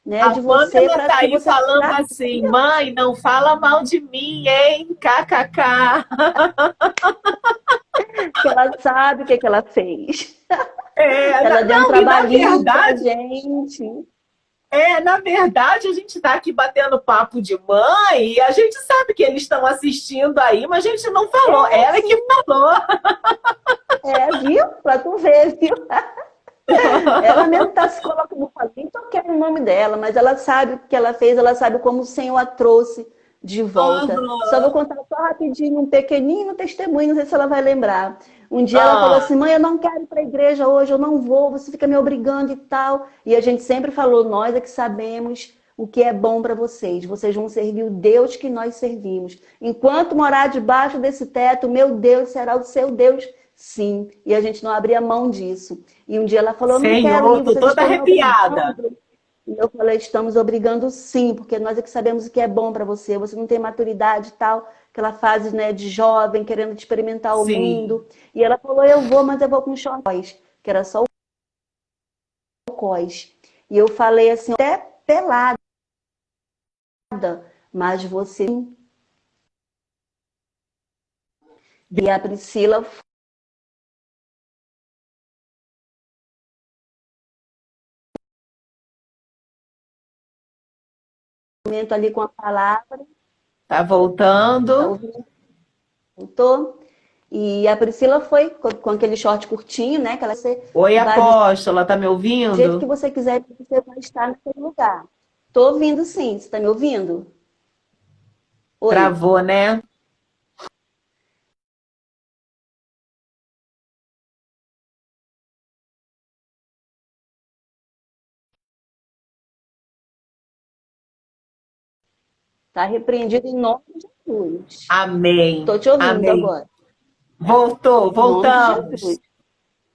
né, a de você Pamela para tá que aí você falando traga. assim: mãe, não fala mal de mim, hein? KKK. Que ela sabe o que ela fez. É, Ela deu um não, e trabalhinho pra gente. na verdade, a gente está aqui batendo papo de mãe e a gente sabe que eles estão assistindo aí, mas a gente não falou. É, Ela é que sim. falou. Viu? Pra tu ver, viu? Ela mesmo tá se colocando, não falei, nem toquei no nome dela, mas ela sabe o que ela fez, ela sabe como o Senhor a trouxe de volta. Só vou Uhum. contar só rapidinho um pequenino testemunho, não sei se ela vai lembrar. Um dia ela falou Ah, assim: mãe, eu não quero ir para a igreja hoje, eu não vou, você fica me obrigando e tal. E a gente sempre falou: nós é que sabemos o que é bom para vocês vão servir o Deus que nós servimos. Enquanto morar debaixo desse teto, meu Deus será o seu Deus, sim. E a gente não abria mão disso. E um dia ela falou: eu não quero Senhor, ir, tô vocês toda estão me arrepiada. obrigando. E eu falei: estamos obrigando sim, porque nós é que sabemos o que é bom para você. Você não tem maturidade e tal, aquela fase, né, de jovem, querendo experimentar o Sim. mundo. E ela falou: eu vou, mas eu vou com short, que era só o cós. E eu falei assim, até pelada, mas você. E a Priscila momento ali com a palavra. Tá Tá voltando. ouvindo? Voltou? E a Priscila foi com aquele short curtinho, né? Que ela Oi, vai do apóstola, tá me jeito que ouvindo? você quiser, você vai estar naquele lugar. Tô ouvindo sim, você tá me ouvindo? Oi, Travou, né? tá repreendido em nome de Jesus. Amém. Tô te ouvindo Amém. agora. Voltou, Em nome de Jesus. voltamos.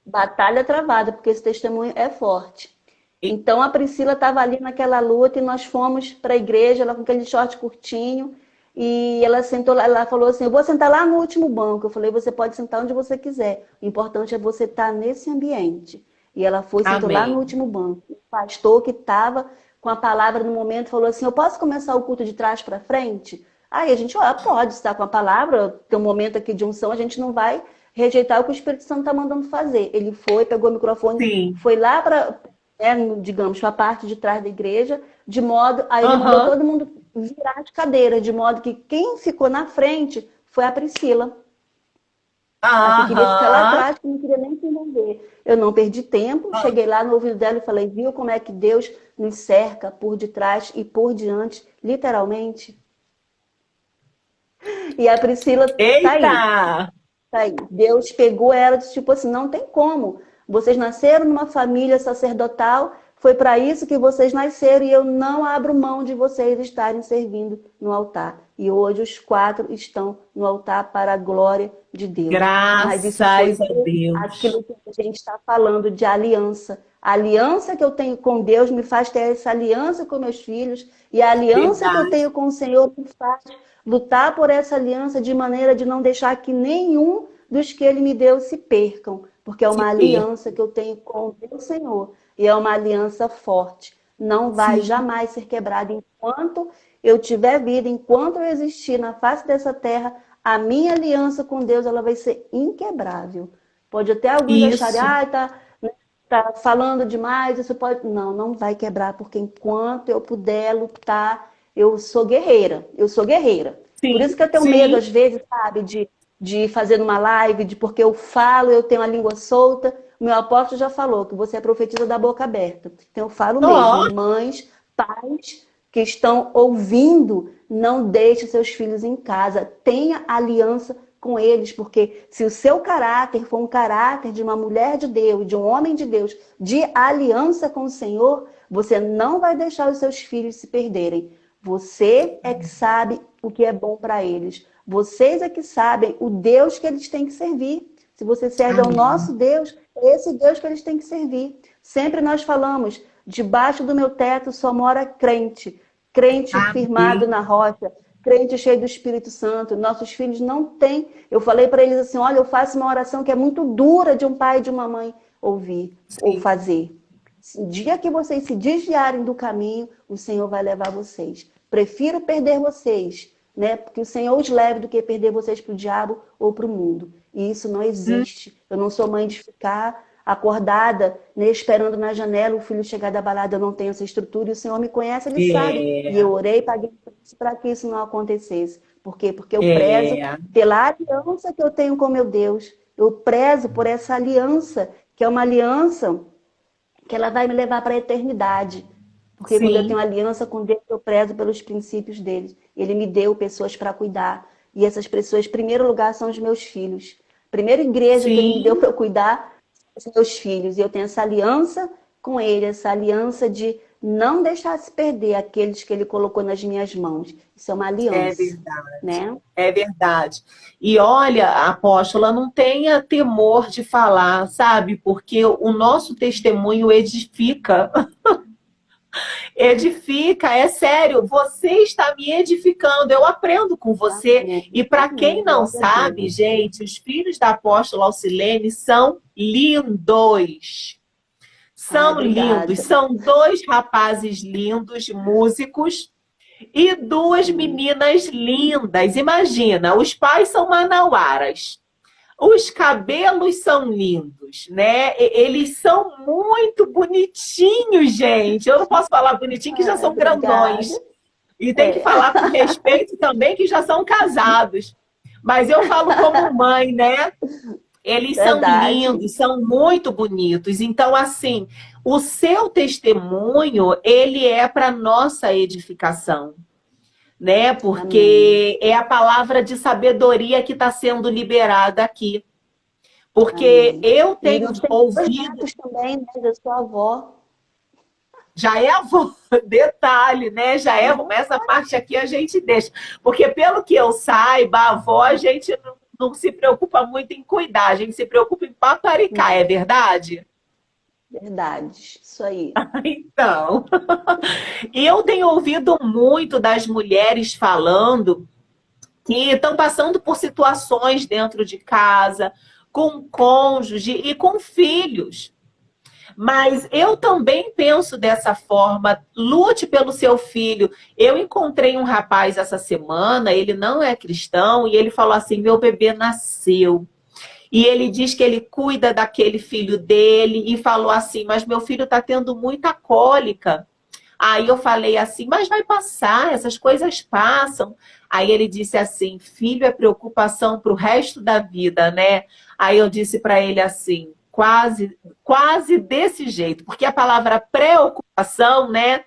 Batalha travada, porque esse testemunho é forte. E- Então a Priscila estava ali naquela luta e nós fomos para a igreja, ela com aquele short curtinho, e ela sentou lá, ela falou assim: "Eu vou sentar lá no último banco". Eu falei: "Você pode sentar onde você quiser. O importante é você estar nesse ambiente". E ela foi, sentou lá no Amém. último banco. O pastor que estava com a palavra no momento falou assim: "Eu posso começar o culto de trás para frente?". Aí a gente, ó, pode estar com a palavra, tem um momento aqui de unção, a gente não vai rejeitar o que o Espírito Santo está mandando fazer. Ele foi, pegou o microfone, Sim. foi lá para, digamos, para a parte de trás da igreja, de modo, aí ele mandou Aham. todo mundo virar de cadeira, de modo que quem ficou na frente foi a Priscila. A que queria ficar lá Aham. atrás, que não queria nem se envolver. Eu não perdi tempo, cheguei lá no ouvido dela e falei: "Viu como é que Deus nos cerca por detrás e por diante, literalmente?". E a Priscila tá Eita! aí. Aí, Deus pegou ela e disse, tipo assim, não tem como. Vocês nasceram numa família sacerdotal, foi para isso que vocês nasceram e eu não abro mão de vocês estarem servindo no altar. E hoje os 4 estão no altar para a glória de Deus. Mas isso foi Graças a por Deus. aquilo que a gente está falando de aliança. A aliança que eu tenho com Deus me faz ter essa aliança com meus filhos e a aliança que eu Verdade. tenho com o Senhor me faz lutar por essa aliança de maneira de não deixar que nenhum dos que ele me deu se percam, porque é Se uma per. aliança que eu tenho com o meu Senhor e é uma aliança forte. Não vai Sim. jamais ser quebrada enquanto eu tiver vida, enquanto eu existir na face dessa terra, a minha aliança com Deus ela vai ser inquebrável. Pode até alguns acharem, Isso. ah, tá falando demais, isso pode. Não, não vai quebrar, porque enquanto eu puder lutar, eu sou guerreira. Eu sou guerreira. Por isso Sim. que eu tenho medo, Sim. às vezes, sabe, de fazer uma live, de porque eu falo, eu tenho a língua solta. O meu apóstolo já falou que você é profetisa da boca aberta. Então eu falo Ó, mesmo, mães, pais que estão ouvindo, não deixe seus filhos em casa. Tenha aliança com eles, porque se o seu caráter for um caráter de uma mulher de Deus, de um homem de Deus, de aliança com o Senhor, você não vai deixar os seus filhos se perderem. Você é que sabe o que é bom para eles. Vocês é que sabem o Deus que eles têm que servir. Se você serve ao amém. nosso Deus, é esse Deus que eles têm que servir. Sempre nós falamos, debaixo do meu teto só mora crente. Crente firmado Amém. na rocha, crente cheio do Espírito Santo. Nossos filhos não têm. Eu falei para eles assim: olha, eu faço uma oração que é muito dura de um pai e de uma mãe ouvir ou Sim. fazer. O dia que vocês se desviarem do caminho, o Senhor vai levar vocês. Prefiro perder vocês, né? Porque o Senhor os leve do que perder vocês para o diabo ou para o mundo. E isso não Hum, existe. Eu não sou mãe de ficar acordada, né, esperando na janela o filho chegar da balada. Eu não tenho essa estrutura e o Senhor me conhece, Ele sabe. E É, eu orei, paguei para que isso não acontecesse. Por quê? Porque eu prezo é, pela aliança que eu tenho com meu Deus. Eu prezo por essa aliança, que é uma aliança que ela vai me levar para a eternidade. Porque quando eu tenho sim, aliança com Deus, eu prezo pelos princípios dele. Ele me deu pessoas para cuidar. E essas pessoas, em primeiro lugar, são os meus filhos. A primeira igreja que ele me deu sim, para eu cuidar são os meus filhos. E eu tenho essa aliança com ele, essa aliança de não deixar se perder aqueles que ele colocou nas minhas mãos. Isso é uma é aliança, verdade. né? É verdade. E olha, apóstola, não tenha temor de falar, sabe? Porque o nosso testemunho edifica. Edifica, é sério, você está me edificando, eu aprendo com você. Amém. E para Amém. quem não Glória a sabe, Deus. gente, os filhos da apóstola Alcilene são lindos. Ai, São lindos, obrigada. são dois rapazes lindos, músicos, e duas Sim. meninas lindas. Imagina, os pais são manauaras. Os cabelos são lindos, né? Eles são muito bonitinhos, gente. Eu não posso falar bonitinho, que já Ai, são obrigada. grandões. E tem que falar com respeito também, que já são casados. Mas eu falo como mãe, né? Eles são Verdade. lindos, são muito bonitos. Então, assim, o seu testemunho, ele é para nossa edificação, né? Amém. Porque é a palavra de sabedoria que está sendo liberada aqui. Porque Amém. eu E tenho eu tenho dois ouvido, netos também, né? Eu sou avó. já é avó, detalhe, né? Já é, essa parte aqui a gente deixa. Porque pelo que eu saiba, a avó a gente não se preocupa muito em cuidar, a gente se preocupa em paparicar, é verdade? Verdade. Isso aí. Então, e eu tenho ouvido muito das mulheres falando que estão passando por situações dentro de casa, com cônjuge e com filhos. Mas eu também penso dessa forma, lute pelo seu filho. Eu encontrei um rapaz essa semana, ele não é cristão, e ele falou assim: meu bebê nasceu. E ele diz que ele cuida daquele filho dele, e falou assim: mas meu filho está tendo muita cólica. Aí eu falei assim: mas vai passar, essas coisas passam. Aí ele disse assim: filho é preocupação para o resto da vida, né? Aí eu disse para ele assim: quase, quase desse jeito, porque a palavra preocupação, né,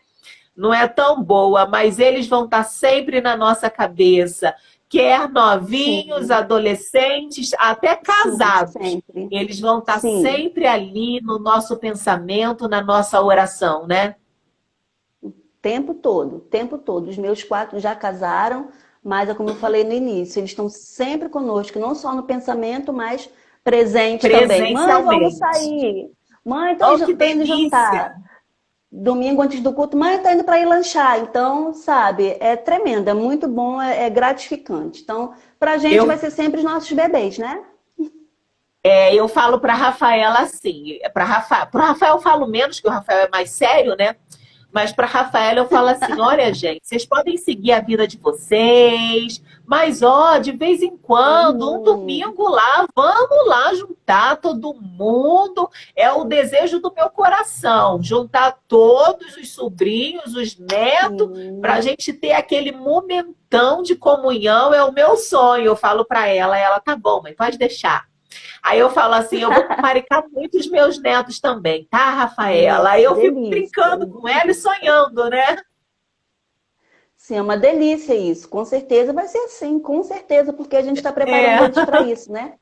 não é tão boa, mas eles vão estar sempre na nossa cabeça, quer novinhos, Sim, adolescentes, até sim, casados. sempre. Eles vão estar Sim, sempre ali no nosso pensamento, na nossa oração, né? tempo todo, tempo todo. Os meus quatro já casaram, mas é como eu falei no início, eles estão sempre conosco, não só no pensamento, mas presente também. Mãe, vamos Presencialmente. sair. Mãe, Oh, que tô indo delícia! jantar. Domingo antes do culto, mãe, tô indo para ir lanchar. Então, sabe, é tremendo, é muito bom, é gratificante. Então, pra gente vai Eu, ser sempre os nossos bebês, né? eu falo para Rafaela assim, para o Rafael eu falo menos, que o Rafael é mais sério, né? Mas para Rafaela eu falo assim: olha, gente, vocês podem seguir a vida de vocês, mas ó, de vez em quando, um Amém. domingo lá, vamos lá juntar todo mundo. É o desejo do meu coração, juntar todos os sobrinhos, os netos, para a Sim. gente ter aquele momentão de comunhão. É o meu sonho. Eu falo para ela, tá bom, mãe, pode deixar. Aí eu falo assim: eu vou paparicar muito os meus netos também, tá, Rafaela? Aí eu fico Delícia. brincando com ela e sonhando, né? Sim, é uma delícia isso. Com certeza vai ser assim, com certeza, porque a gente está preparando É, eles para isso, né?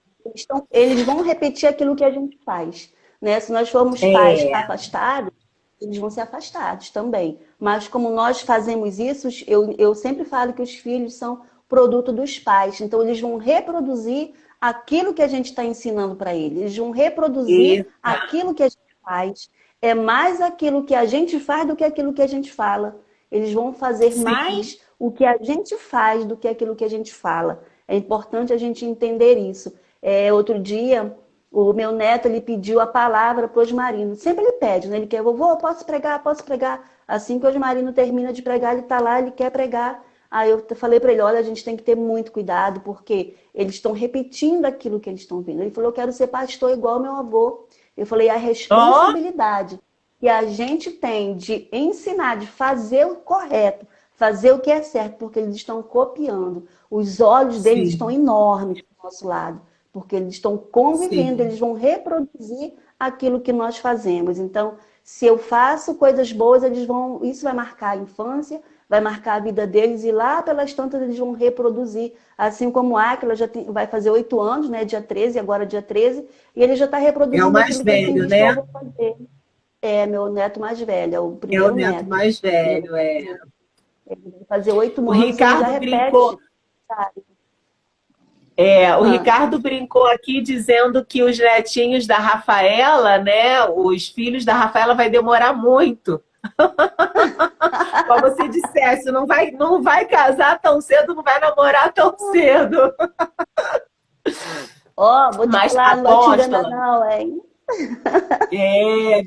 Eles vão repetir aquilo que a gente faz, né? Se nós formos pais é, afastados, eles vão ser afastados também. Mas como nós fazemos isso, eu sempre falo que os filhos são produto dos pais. Então, eles vão reproduzir aquilo que a gente está ensinando para eles. Eles vão reproduzir é, aquilo que a gente faz. É mais aquilo que a gente faz do que aquilo que a gente fala. Eles vão fazer sim. mais o que a gente faz do que aquilo que a gente fala. É importante a gente entender isso. Outro dia, o meu neto ele pediu a palavra para o Osmarino. Sempre ele pede, né? Ele quer, vovô, posso pregar, posso pregar. Assim que o Osmarino termina de pregar, ele está lá, ele quer pregar. Aí eu falei para ele, olha, a gente tem que ter muito cuidado, porque eles estão repetindo aquilo que eles estão vendo. Ele falou, eu quero ser pastor igual meu avô. Eu falei, a Ó, responsabilidade que a gente tem de ensinar, de fazer o correto, fazer o que é certo, porque eles estão copiando. Os olhos deles estão sim, enormes do nosso lado, porque eles estão convivendo, sim. eles vão reproduzir aquilo que nós fazemos. Então, se eu faço coisas boas, eles vão, isso vai marcar a infância, vai marcar a vida deles e lá pelas tantas eles vão reproduzir. Assim como a Aquila vai fazer 8 anos, né, dia 13, agora dia 13, e ele já está É o reproduzindo mais aquilo que ele tem velho, visto o né? avô fazer. É meu neto mais velho, é o É o primeiro neto neto. mais Ele velho, é. vai fazer oito O anos e ele já Ricardo brincou, repete, sabe? o Ah. Ricardo brincou aqui dizendo que os netinhos da Rafaela, né, os filhos da Rafaela vai demorar muito. Como se dissesse, não vai casar tão cedo, não vai namorar tão cedo. Ó, vou te Mas, falar, não vai te enganar apóstola, não, hein?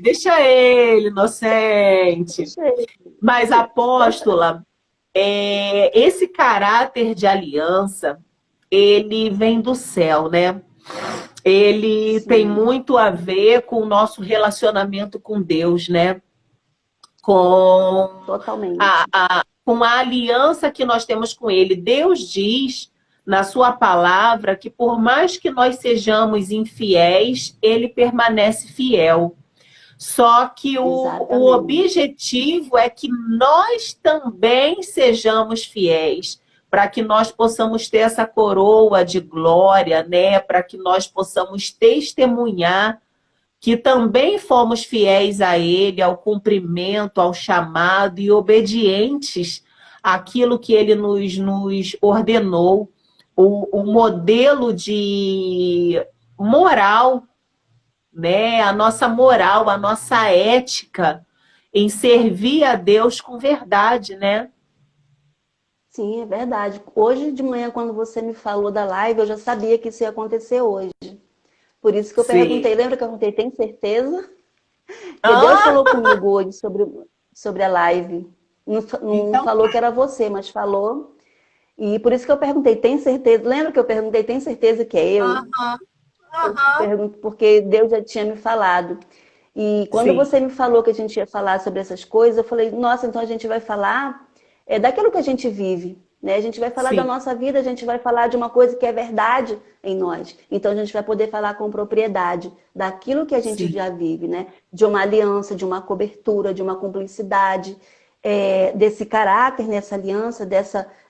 deixa ele, inocente. Deixa ele. Mas, apóstola, esse caráter de aliança, ele vem do céu, né? Ele tem Sim, muito a ver com o nosso relacionamento com Deus, né? Com totalmente. com a aliança que nós temos com Ele. Deus diz na sua palavra que por mais que nós sejamos infiéis, Ele permanece fiel. Só que o Exatamente. objetivo é que nós também sejamos fiéis, para que nós possamos ter essa coroa de glória, né? Para que nós possamos testemunhar que também fomos fiéis a Ele, ao cumprimento, ao chamado e obedientes àquilo que Ele nos ordenou, o modelo de moral, né? A nossa moral, a nossa ética em servir a Deus com verdade, né? Sim, é verdade. Hoje de manhã, quando você me falou da live, eu já sabia que isso ia acontecer hoje. Por isso que eu Sim. perguntei, lembra que eu perguntei, tem certeza? Porque Deus Ah, falou comigo hoje sobre a live. Não, não então falou que era você, mas falou. E por isso que eu perguntei, tem certeza? Lembra que eu perguntei, tem certeza que é eu? aham, Eu aham. pergunto porque Deus já tinha me falado. E quando Sim, você me falou que a gente ia falar sobre essas coisas, eu falei, nossa, então a gente vai falar daquilo que a gente vive, né? A gente vai falar da sim, nossa vida, a gente vai falar de uma coisa que é verdade em nós. Então a gente vai poder falar com propriedade daquilo que a gente sim, já vive, né? De uma aliança, de uma cobertura, de uma cumplicidade, desse caráter nessa aliança,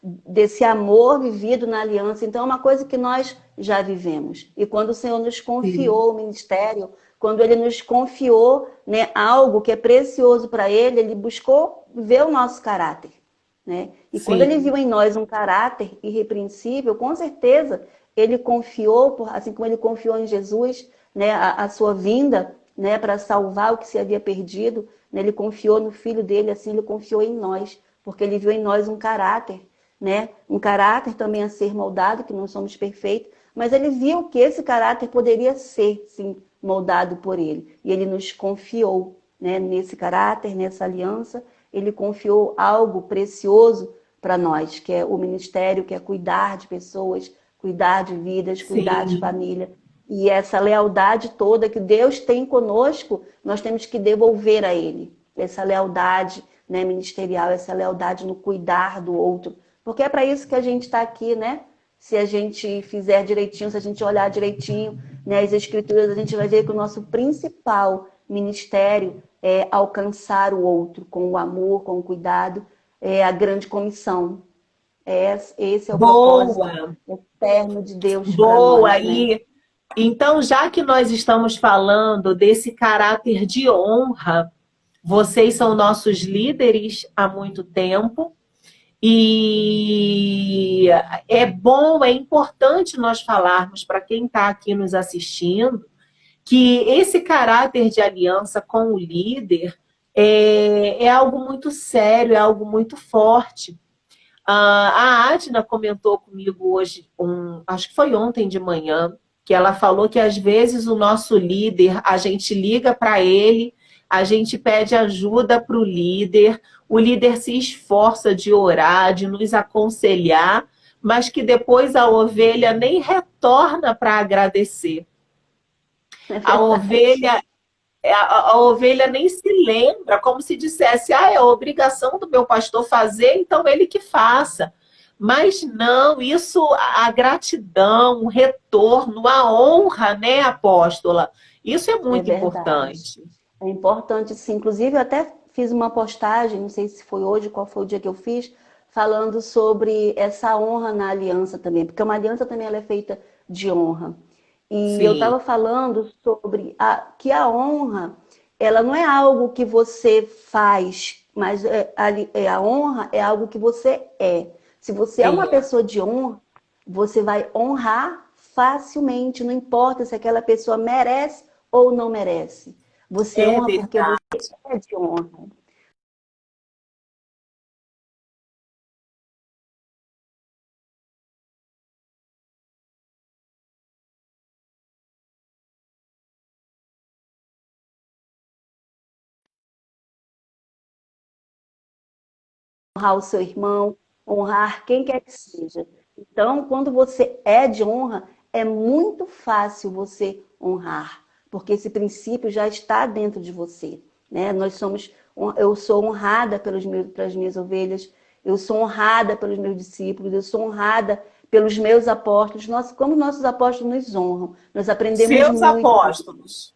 desse amor vivido na aliança. Então é uma coisa que nós já vivemos. E quando o Senhor nos sim, confiou o ministério, quando Ele nos confiou, né, algo que é precioso para Ele, Ele buscou ver o nosso caráter, né? E quando Ele sim, viu em nós um caráter irrepreensível, com certeza Ele confiou, assim como Ele confiou em Jesus, né, a sua vinda, né, para salvar o que se havia perdido, né? Ele confiou no Filho dele, assim Ele confiou em nós, porque Ele viu em nós um caráter, né? Um caráter também a ser moldado, que não somos perfeitos, mas Ele viu que esse caráter poderia ser, sim, moldado por Ele. E Ele nos confiou, né, nesse caráter, nessa aliança. Ele confiou algo precioso para nós, que é o ministério, que é cuidar de pessoas, cuidar de vidas, cuidar de sim, família. E essa lealdade toda que Deus tem conosco, nós temos que devolver a Ele. Essa lealdade, né, ministerial, essa lealdade no cuidar do outro. Porque é para isso que a gente está aqui, né? Se a gente fizer direitinho, se a gente olhar direitinho, né, as escrituras, a gente vai ver que o nosso principal ministério é alcançar o outro com o amor, com o cuidado, é a grande comissão. Esse é o propósito boa, eterno de Deus para boa. nós, né? E então, já que nós estamos falando desse caráter de honra, vocês são nossos líderes há muito tempo. E é bom, é importante nós falarmos para quem está aqui nos assistindo que esse caráter de aliança com o líder é algo muito sério, é algo muito forte. A Adna comentou comigo hoje, acho que foi ontem de manhã, que ela falou que às vezes o nosso líder, a gente liga para ele, a gente pede ajuda para o líder se esforça de orar, de nos aconselhar, mas que depois a ovelha nem retorna para agradecer. É A verdade. ovelha a ovelha nem se lembra, como se dissesse, é a obrigação do meu pastor fazer, então ele que faça. Mas não, isso, a gratidão, o retorno, a honra, né, apóstola? Isso é É muito verdade. importante. É importante, sim. Inclusive, eu até fiz uma postagem, não sei se foi hoje, qual foi o dia que eu fiz, falando sobre essa honra na aliança também, porque uma aliança também ela é feita de honra. E eu Sim, estava falando sobre que a honra, ela não é algo que você faz, mas a honra é algo que você é. Se você é uma é, pessoa de honra, você vai honrar facilmente, não importa se aquela pessoa merece ou não merece. Você é honra porque você verdade. é de honra. Honrar o seu irmão, honrar quem quer que seja. Então, quando você é de honra, é muito fácil você honrar, porque esse princípio já está dentro de você, né? Eu sou honrada pelas minhas ovelhas, eu sou honrada pelos meus discípulos, eu sou honrada pelos meus apóstolos. Como nossos apóstolos nos honram. Nós aprendemos Seus muito, apóstolos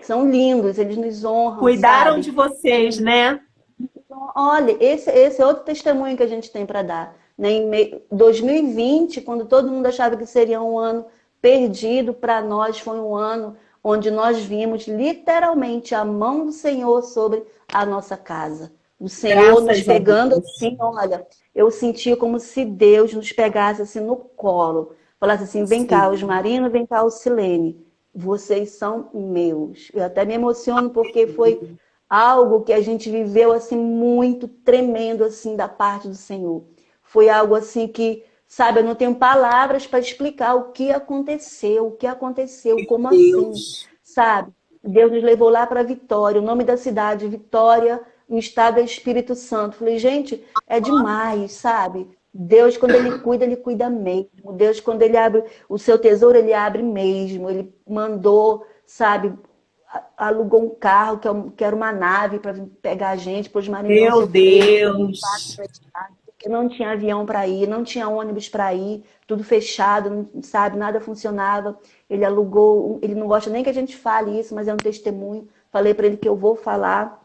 são lindos, eles nos honram, cuidaram sabe? de vocês, né? Então, olha, esse é outro testemunho que a gente tem para dar. Né? Em 2020, quando todo mundo achava que seria um ano perdido, para nós foi um ano onde nós vimos literalmente a mão do Senhor sobre a nossa casa. O Senhor nos Graças a pegando Deus. assim, olha, eu sentia como se Deus nos pegasse assim no colo. Falasse assim, vem cá, Sim. Osmarino, vem cá, Silene. Vocês são meus. Eu até me emociono porque foi algo que a gente viveu assim muito tremendo assim da parte do Senhor. Foi algo assim que, sabe, eu não tenho palavras para explicar o que aconteceu, como assim, Deus. sabe? Deus nos levou lá para Vitória, o nome da cidade, Vitória, no estado é Espírito Santo. Falei, gente, é demais, sabe? Deus, quando ele cuida mesmo. Deus, quando ele abre o seu tesouro, ele abre mesmo. Ele mandou, sabe, alugou um carro, que era uma nave para pegar a gente, para os marinhos não Meu sofrerem, Deus. porque não tinha avião para ir, não tinha ônibus para ir, tudo fechado, sabe, nada funcionava. Ele alugou, ele não gosta nem que a gente fale isso, mas é um testemunho. Falei para ele que eu vou falar,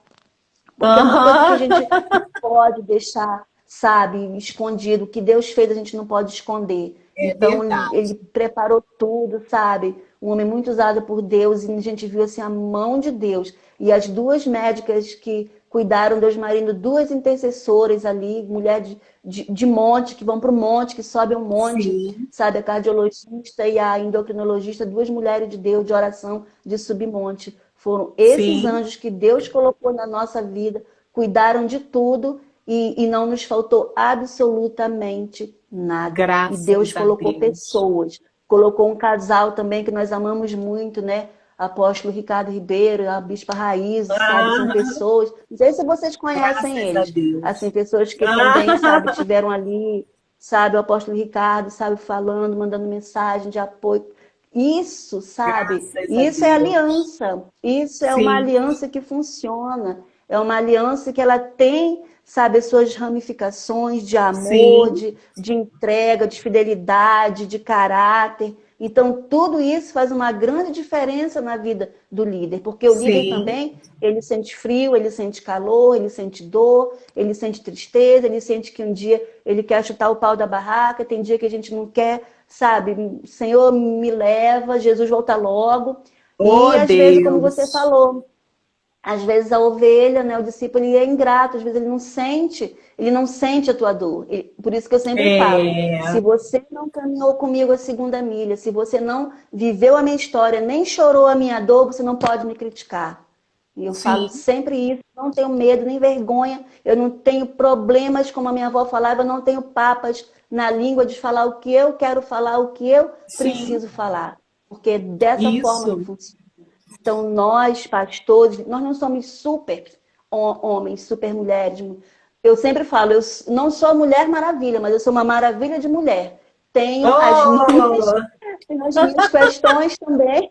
porque é uma coisa que a gente não pode deixar, sabe, escondido. O que Deus fez, a gente não pode esconder. É Então, ele verdade. preparou tudo, sabe? Um homem muito usado por Deus, e a gente viu assim a mão de Deus. E as duas médicas que cuidaram do Osmarino, duas intercessoras ali, mulher de monte, que vão para o monte, que sobem um monte, Sim, sabe? A cardiologista e a endocrinologista, duas mulheres de Deus, de oração, de submonte. Foram esses sim. anjos que Deus colocou na nossa vida, cuidaram de tudo e não nos faltou absolutamente nada. E Deus Graças a colocou Deus. pessoas, colocou um casal também que nós amamos muito, né? Apóstolo Ricardo Ribeiro, a Bispa Raiz, sabe? São Ah, pessoas, não sei se vocês conhecem graças a eles, assim, Deus. pessoas que também, sabe, Ah, tiveram ali, sabe, o apóstolo Ricardo, sabe, falando, mandando mensagem de apoio. Isso, sabe? graças a Isso é Deus. aliança. Isso é uma Sim, aliança que funciona. É uma aliança que ela tem, sabe, as suas ramificações de amor, sim, de entrega, de fidelidade, de caráter. Então, tudo isso faz uma grande diferença na vida do líder, porque o líder sim, também, ele sente frio, ele sente calor, ele sente dor, ele sente tristeza, ele sente que um dia ele quer chutar o pau da barraca, tem dia que a gente não quer, sabe? Senhor, me leva, Jesus volta logo. E oh às vezes, como você Deus. falou, às vezes a ovelha, né, o discípulo, ele é ingrato, às vezes ele não sente a tua dor. Por isso que eu sempre falo, se É, você não caminhou comigo a segunda milha, se você não viveu a minha história, nem chorou a minha dor, você não pode me criticar. E eu falo sim, sempre isso, não tenho medo nem vergonha, eu não tenho problemas, como a minha avó falava, eu não tenho papas na língua de falar o que eu quero falar, o que eu sim, preciso falar. Porque é dessa forma que isso. funciona. Então, nós, pastores, nós não somos super homens, super mulheres. Eu sempre falo, eu não sou mulher maravilha, mas eu sou uma maravilha de mulher. Oh, Tenho as minhas questões também,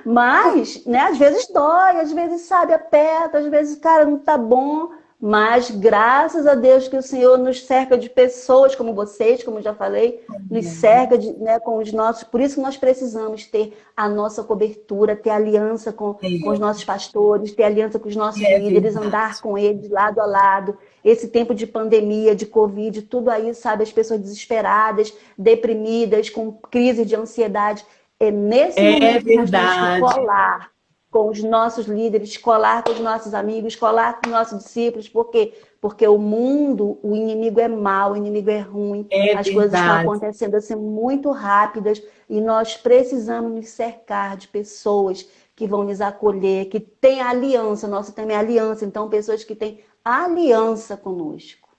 mas, né, às vezes dói, às vezes, sabe, aperta, às vezes, cara, não tá bom. Mas graças a Deus que o Senhor nos cerca de pessoas como vocês, como eu já falei, nos cerca de, né, com os nossos. Por isso que nós precisamos ter a nossa cobertura, ter aliança com os nossos pastores, ter aliança com os nossos é líderes, andar verdade. com eles lado a lado. Esse tempo de pandemia, de Covid, tudo aí, sabe, as pessoas desesperadas, deprimidas, com crise de ansiedade. É nesse É momento que nós temos que verdade. colar com os nossos líderes, colar com os nossos amigos, colar com os nossos discípulos. Por quê? Porque o mundo, o inimigo é mau, o inimigo é ruim, É as coisas estão verdade. acontecendo assim muito rápidas e nós precisamos nos cercar de pessoas que vão nos acolher, que têm aliança, nosso tema é aliança, então pessoas que têm aliança conosco.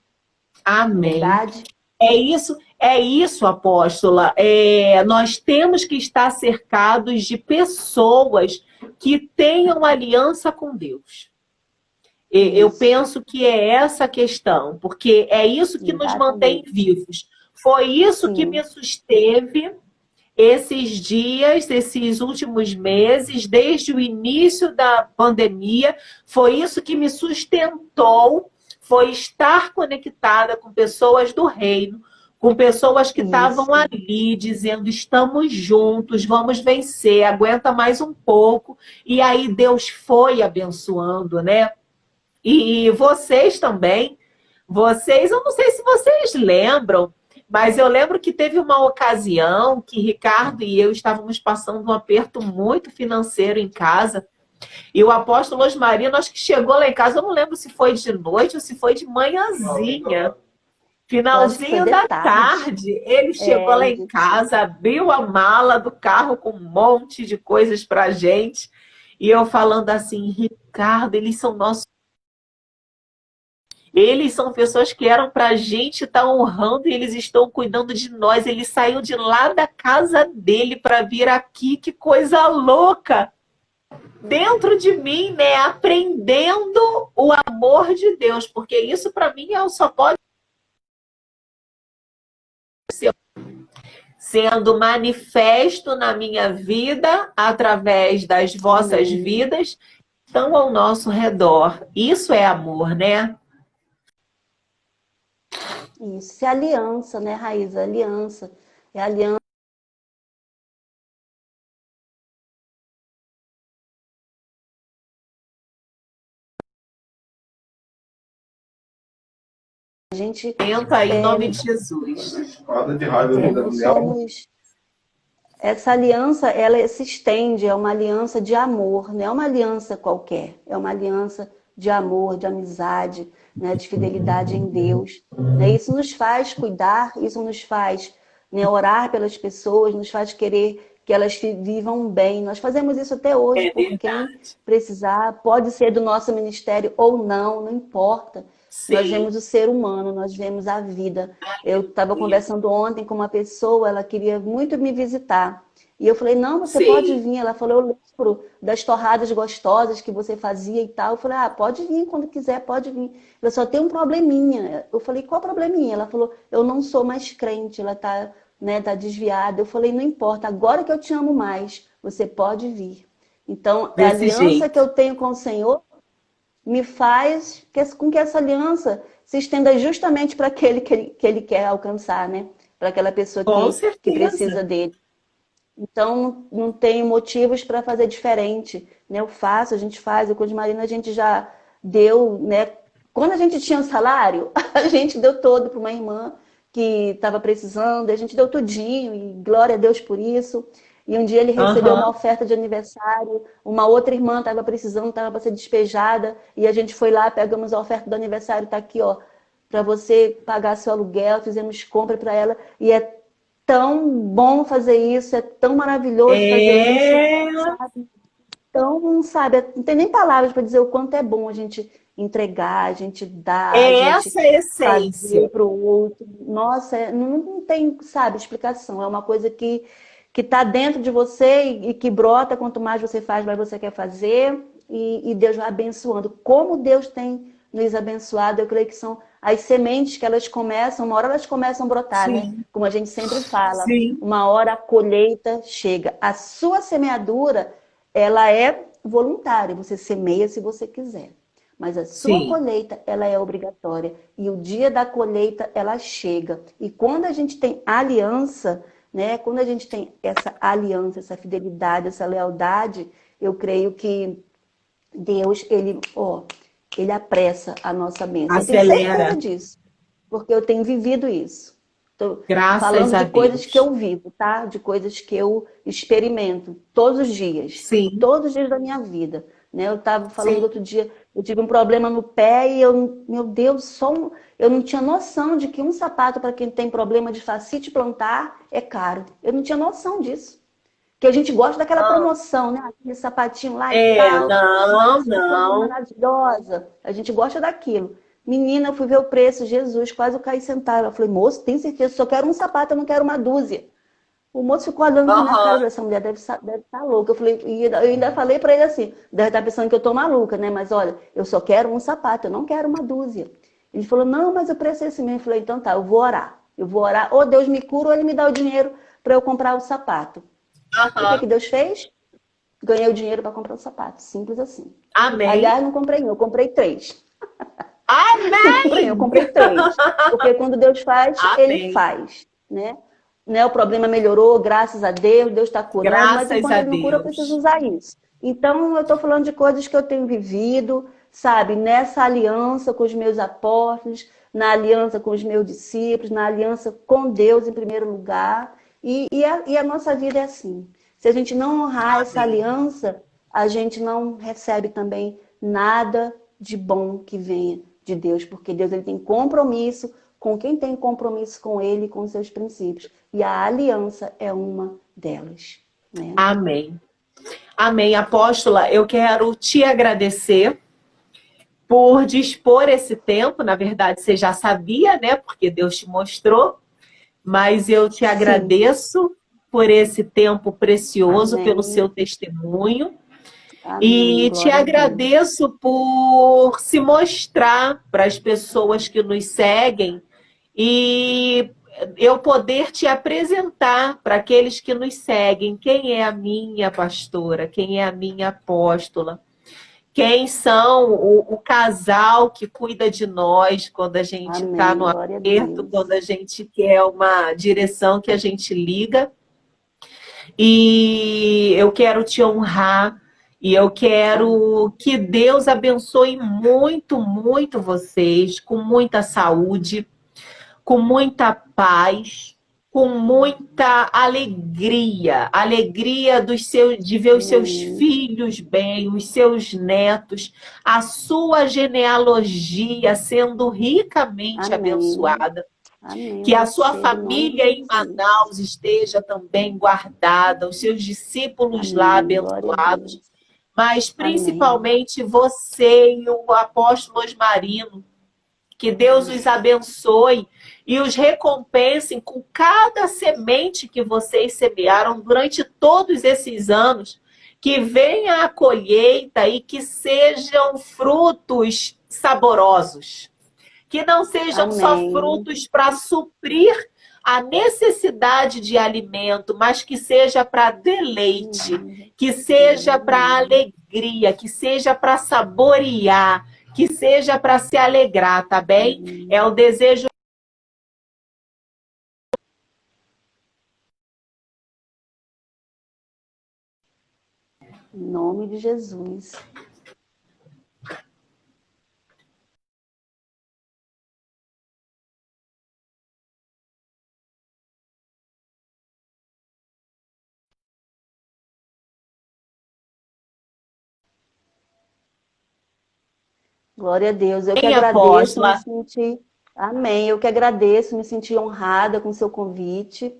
Não é Amém. verdade? É isso, apóstola. Nós temos que estar cercados de pessoas que tenham aliança com Deus. Eu Isso, penso que é essa a questão, porque é isso que nos mantém exatamente. vivos. Foi isso que me Sim, susteve esses dias, esses últimos meses, desde o início da pandemia, foi isso que me sustentou, foi estar conectada com pessoas do reino, com pessoas que estavam Isso. ali dizendo: estamos juntos, vamos vencer, aguenta mais um pouco. E aí Deus foi abençoando, né? E vocês também, vocês, eu não sei se vocês lembram, mas eu lembro que teve uma ocasião que Ricardo e eu estávamos passando um aperto muito financeiro em casa. E o apóstolo Osmarino, acho que chegou lá em casa, eu não lembro se foi de noite ou se foi de manhãzinha. Eu acho que foi Finalzinho de da tarde. tarde, ele chegou lá em casa, abriu a mala do carro com um monte de coisas pra gente. E eu falando assim: Ricardo, eles são pessoas que eram pra gente estar honrando e eles estão cuidando de nós. Ele saiu de lá da casa dele para vir aqui, que coisa louca! Dentro de mim, né, aprendendo o amor de Deus, porque isso para mim só pode ser sendo manifesto na minha vida através das vossas Amém. vidas, estão ao nosso redor. Isso é amor, né? Isso. É aliança, né, Raíza? Aliança. É aliança. A gente Tenta em é, nome de Jesus. não somos. Essa aliança, ela se estende, é uma aliança de amor, não é uma aliança qualquer, é uma aliança de amor, de amizade, né, de fidelidade em Deus. Né? Isso nos faz cuidar, isso nos faz, né, orar pelas pessoas, nos faz querer que elas vivam bem. Nós fazemos isso até hoje É por quem verdade. precisar, pode ser do nosso ministério ou não, não importa. Nós Sim. vemos o ser humano, nós vemos a vida. Eu estava conversando ontem com uma pessoa, ela queria muito me visitar. E eu falei, não, você pode Sim. vir. Ela falou, eu lembro das torradas gostosas que você fazia e tal. Eu falei, ah, pode vir quando quiser, pode vir. Ela só tem um probleminha. Eu falei, qual probleminha? Ela falou, eu não sou mais crente, ela tá, né, tá desviada. Eu falei, não importa, agora que eu te amo mais, você pode vir. Então, a Desse aliança que jeito. eu tenho com o Senhor me faz com que essa aliança se estenda justamente para aquele que ele quer alcançar, né? Para aquela pessoa Com que certeza. precisa dele. Então, não tenho motivos para fazer diferente. Né? Eu faço, a gente faz. Eu com a Marina, a gente já deu, né? Quando a gente tinha um salário, a gente deu todo para uma irmã que estava precisando, a gente deu tudinho, e glória a Deus por isso. E um dia ele recebeu uma Aham. oferta de aniversário, uma outra irmã estava precisando, estava para ser despejada, e a gente foi lá, pegamos a oferta do aniversário, está aqui, ó, para você pagar seu aluguel, fizemos compra para ela, e é tão bom fazer isso, é tão maravilhoso fazer isso, É, sabe? Então, sabe, não tem nem palavras para dizer o quanto é bom a gente entregar, a gente dar, a é gente essa a essência. fazer para o outro. Nossa, não tem, sabe, explicação. É uma coisa que está dentro de você e que brota. Quanto mais você faz, mais você quer fazer. E Deus vai abençoando. Como Deus tem nos abençoado, eu creio que são as sementes que elas começam, uma hora elas começam a brotar, né? Sim, Como a gente sempre fala, sim, uma hora a colheita chega. A sua semeadura, ela é voluntária, você semeia se você quiser. Mas a sua sim, colheita, ela é obrigatória. E o dia da colheita, ela chega. E quando a gente tem aliança, né? Quando a gente tem essa aliança, essa fidelidade, essa lealdade, eu creio que Deus, ele apressa a nossa bênção. Eu tenho certeza acelera. disso, porque eu tenho vivido isso. Estou Graças falando a de coisas que Deus. eu vivo, tá? De coisas que eu experimento Sim, todos os dias da minha vida. Né? Eu estava falando sim. outro dia, eu tive um problema no pé e eu, meu Deus, eu não tinha noção de que um sapato para quem tem problema de fascite plantar é caro. Eu não tinha noção disso. Que a gente gosta daquela Ah, promoção, né? Aquele sapatinho lá e é, tal. não, Nossa, que coisa não. maravilhosa. A gente gosta daquilo. Menina, eu fui ver o preço, Jesus, quase eu caí sentada. Eu falei, moço, tem certeza? Só quero um sapato, eu não quero uma dúzia. O moço ficou olhando pra minha cara, eu Aham, falei, essa mulher deve estar louca. Eu falei, e eu ainda falei para ele assim, deve estar pensando que eu tô maluca, né? Mas olha, eu só quero um sapato, eu não quero uma dúzia. Ele falou, não, mas o preço é esse mesmo. Eu falei, então tá, eu vou orar. Eu vou orar, ou Deus me cura, ou Ele me dá o dinheiro para eu comprar o sapato. E o que aham. que Deus fez? Ganhei o dinheiro para comprar o sapato. Simples assim. Amém. Aliás, não comprei um, eu comprei três. Amém! Eu comprei 3. Porque quando Deus faz, Ele Amém! faz, né? O problema melhorou, graças a Deus, Deus está curando, mas Graças enquanto a Ele não cura, eu preciso Deus. usar isso. Então, eu estou falando de coisas que eu tenho vivido, sabe? Nessa aliança com os meus apóstolos, na aliança com os meus discípulos, na aliança com Deus em primeiro lugar. E a nossa vida é assim. Se a gente não honrar essa Amém. aliança, a gente não recebe também nada de bom que venha de Deus, porque Deus ele tem compromisso com quem tem compromisso com Ele e com seus princípios. E a aliança é uma delas, né? Amém. Amém, apóstola. Eu quero te agradecer por dispor esse tempo. Na verdade, você já sabia, né? Porque Deus te mostrou. Mas eu te Sim. agradeço por esse tempo precioso, pelo Amém. seu testemunho. Amém. E te Glória a Deus. agradeço por se mostrar para as pessoas que nos seguem e eu poder te apresentar para aqueles que nos seguem quem é a minha pastora, quem é a minha apóstola, quem são o casal que cuida de nós quando a gente está Amém. no Glória a aperto, quando Deus. a gente quer uma direção que a gente liga. E eu quero te honrar e eu quero que Deus abençoe muito, muito vocês, com muita saúde, com muita paz, com muita alegria, alegria de ver os seus Amém. filhos bem, os seus netos, a sua genealogia sendo ricamente Amém. abençoada. Amém. Eu Que a sua recebo em nome de família em Jesus. Manaus esteja também guardada, os seus discípulos lá Amém. Glória a abençoados, Deus. mas Amém. principalmente você e o apóstolo Osmarino. Que Deus os abençoe e os recompense com cada semente que vocês semearam durante todos esses anos. Que venha a colheita e que sejam frutos saborosos. Que não sejam só Amém. frutos para suprir a necessidade de alimento, mas que seja para deleite, Amém. que seja para Amém. alegria, que seja para saborear, que seja para se alegrar, tá bem? É Amém. o desejo. Em nome de Jesus. Glória a Deus. Eu que Bem, agradeço, me apóstola. senti. Amém. Eu que agradeço, me senti honrada com o seu convite.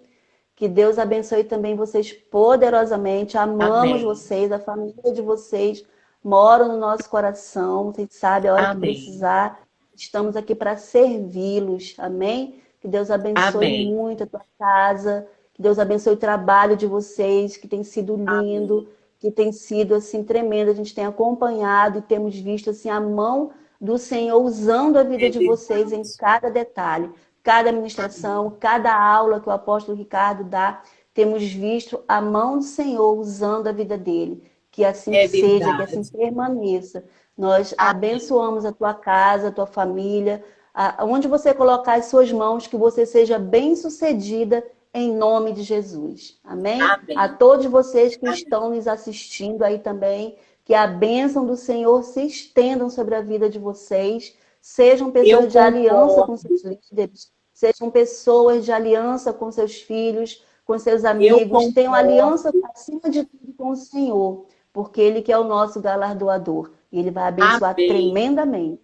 Que Deus abençoe também vocês poderosamente. Amamos Amém. vocês, a família de vocês mora no nosso coração. Vocês sabem, a hora que Amém. precisar, estamos aqui para servi-los. Amém? Que Deus abençoe Amém. muito a tua casa. Que Deus abençoe o trabalho de vocês, que tem sido Amém. lindo, que tem sido assim tremendo. A gente tem acompanhado e temos visto assim a mão do Senhor usando a vida É de vocês em verdade. cada detalhe, cada ministração, cada aula que o apóstolo Ricardo dá. Temos visto a mão do Senhor usando a vida dele. Que assim É seja, que assim verdade. permaneça. Nós Amém. abençoamos a tua casa, a tua família, onde você colocar as suas mãos, que você seja bem-sucedida em nome de Jesus. Amém? A Amém. todos vocês que Amém. estão nos assistindo aí também, que a bênção do Senhor se estenda sobre a vida de vocês, sejam Eu pessoas de aliança com concordo. seus líderes, sejam pessoas de aliança com seus filhos, com seus Eu amigos, tenham aliança concordo. acima de tudo com o Senhor, porque Ele que é o nosso galardoador, e Ele vai abençoar Amém. tremendamente.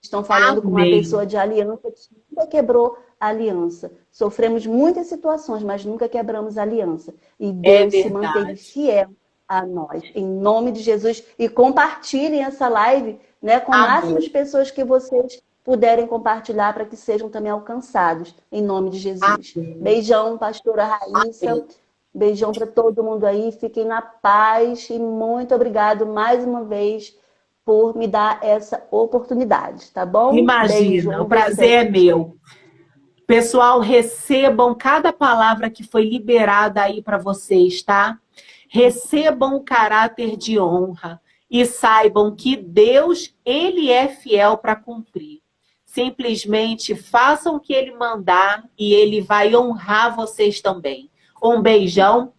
Estão falando com uma Amém. pessoa de aliança que nunca quebrou a aliança. Sofremos muitas situações, mas nunca quebramos a aliança. E É Deus se manteve verdade. fiel a nós. Em nome de Jesus. E compartilhem essa live, né, com o máximo Amém. de pessoas que vocês puderem compartilhar para que sejam também alcançados. Em nome de Jesus. Amém. Beijão, pastora Amém. Raíssa. Beijão para todo mundo aí. Fiquem na paz. E muito obrigado mais uma vez por me dar essa oportunidade, tá bom? Beijo, Imagina, o um prazer é vocês. meu. Pessoal, recebam cada palavra que foi liberada aí para vocês, tá? Recebam o caráter de honra. e saibam que Deus, Ele é fiel para cumprir. Simplesmente façam o que Ele mandar e Ele vai honrar vocês também. Um beijão.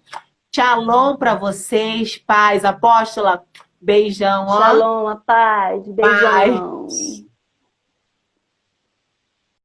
Shalom para vocês, paz. Apóstola, beijão. Ó. Shalom, a paz, Bye. beijão.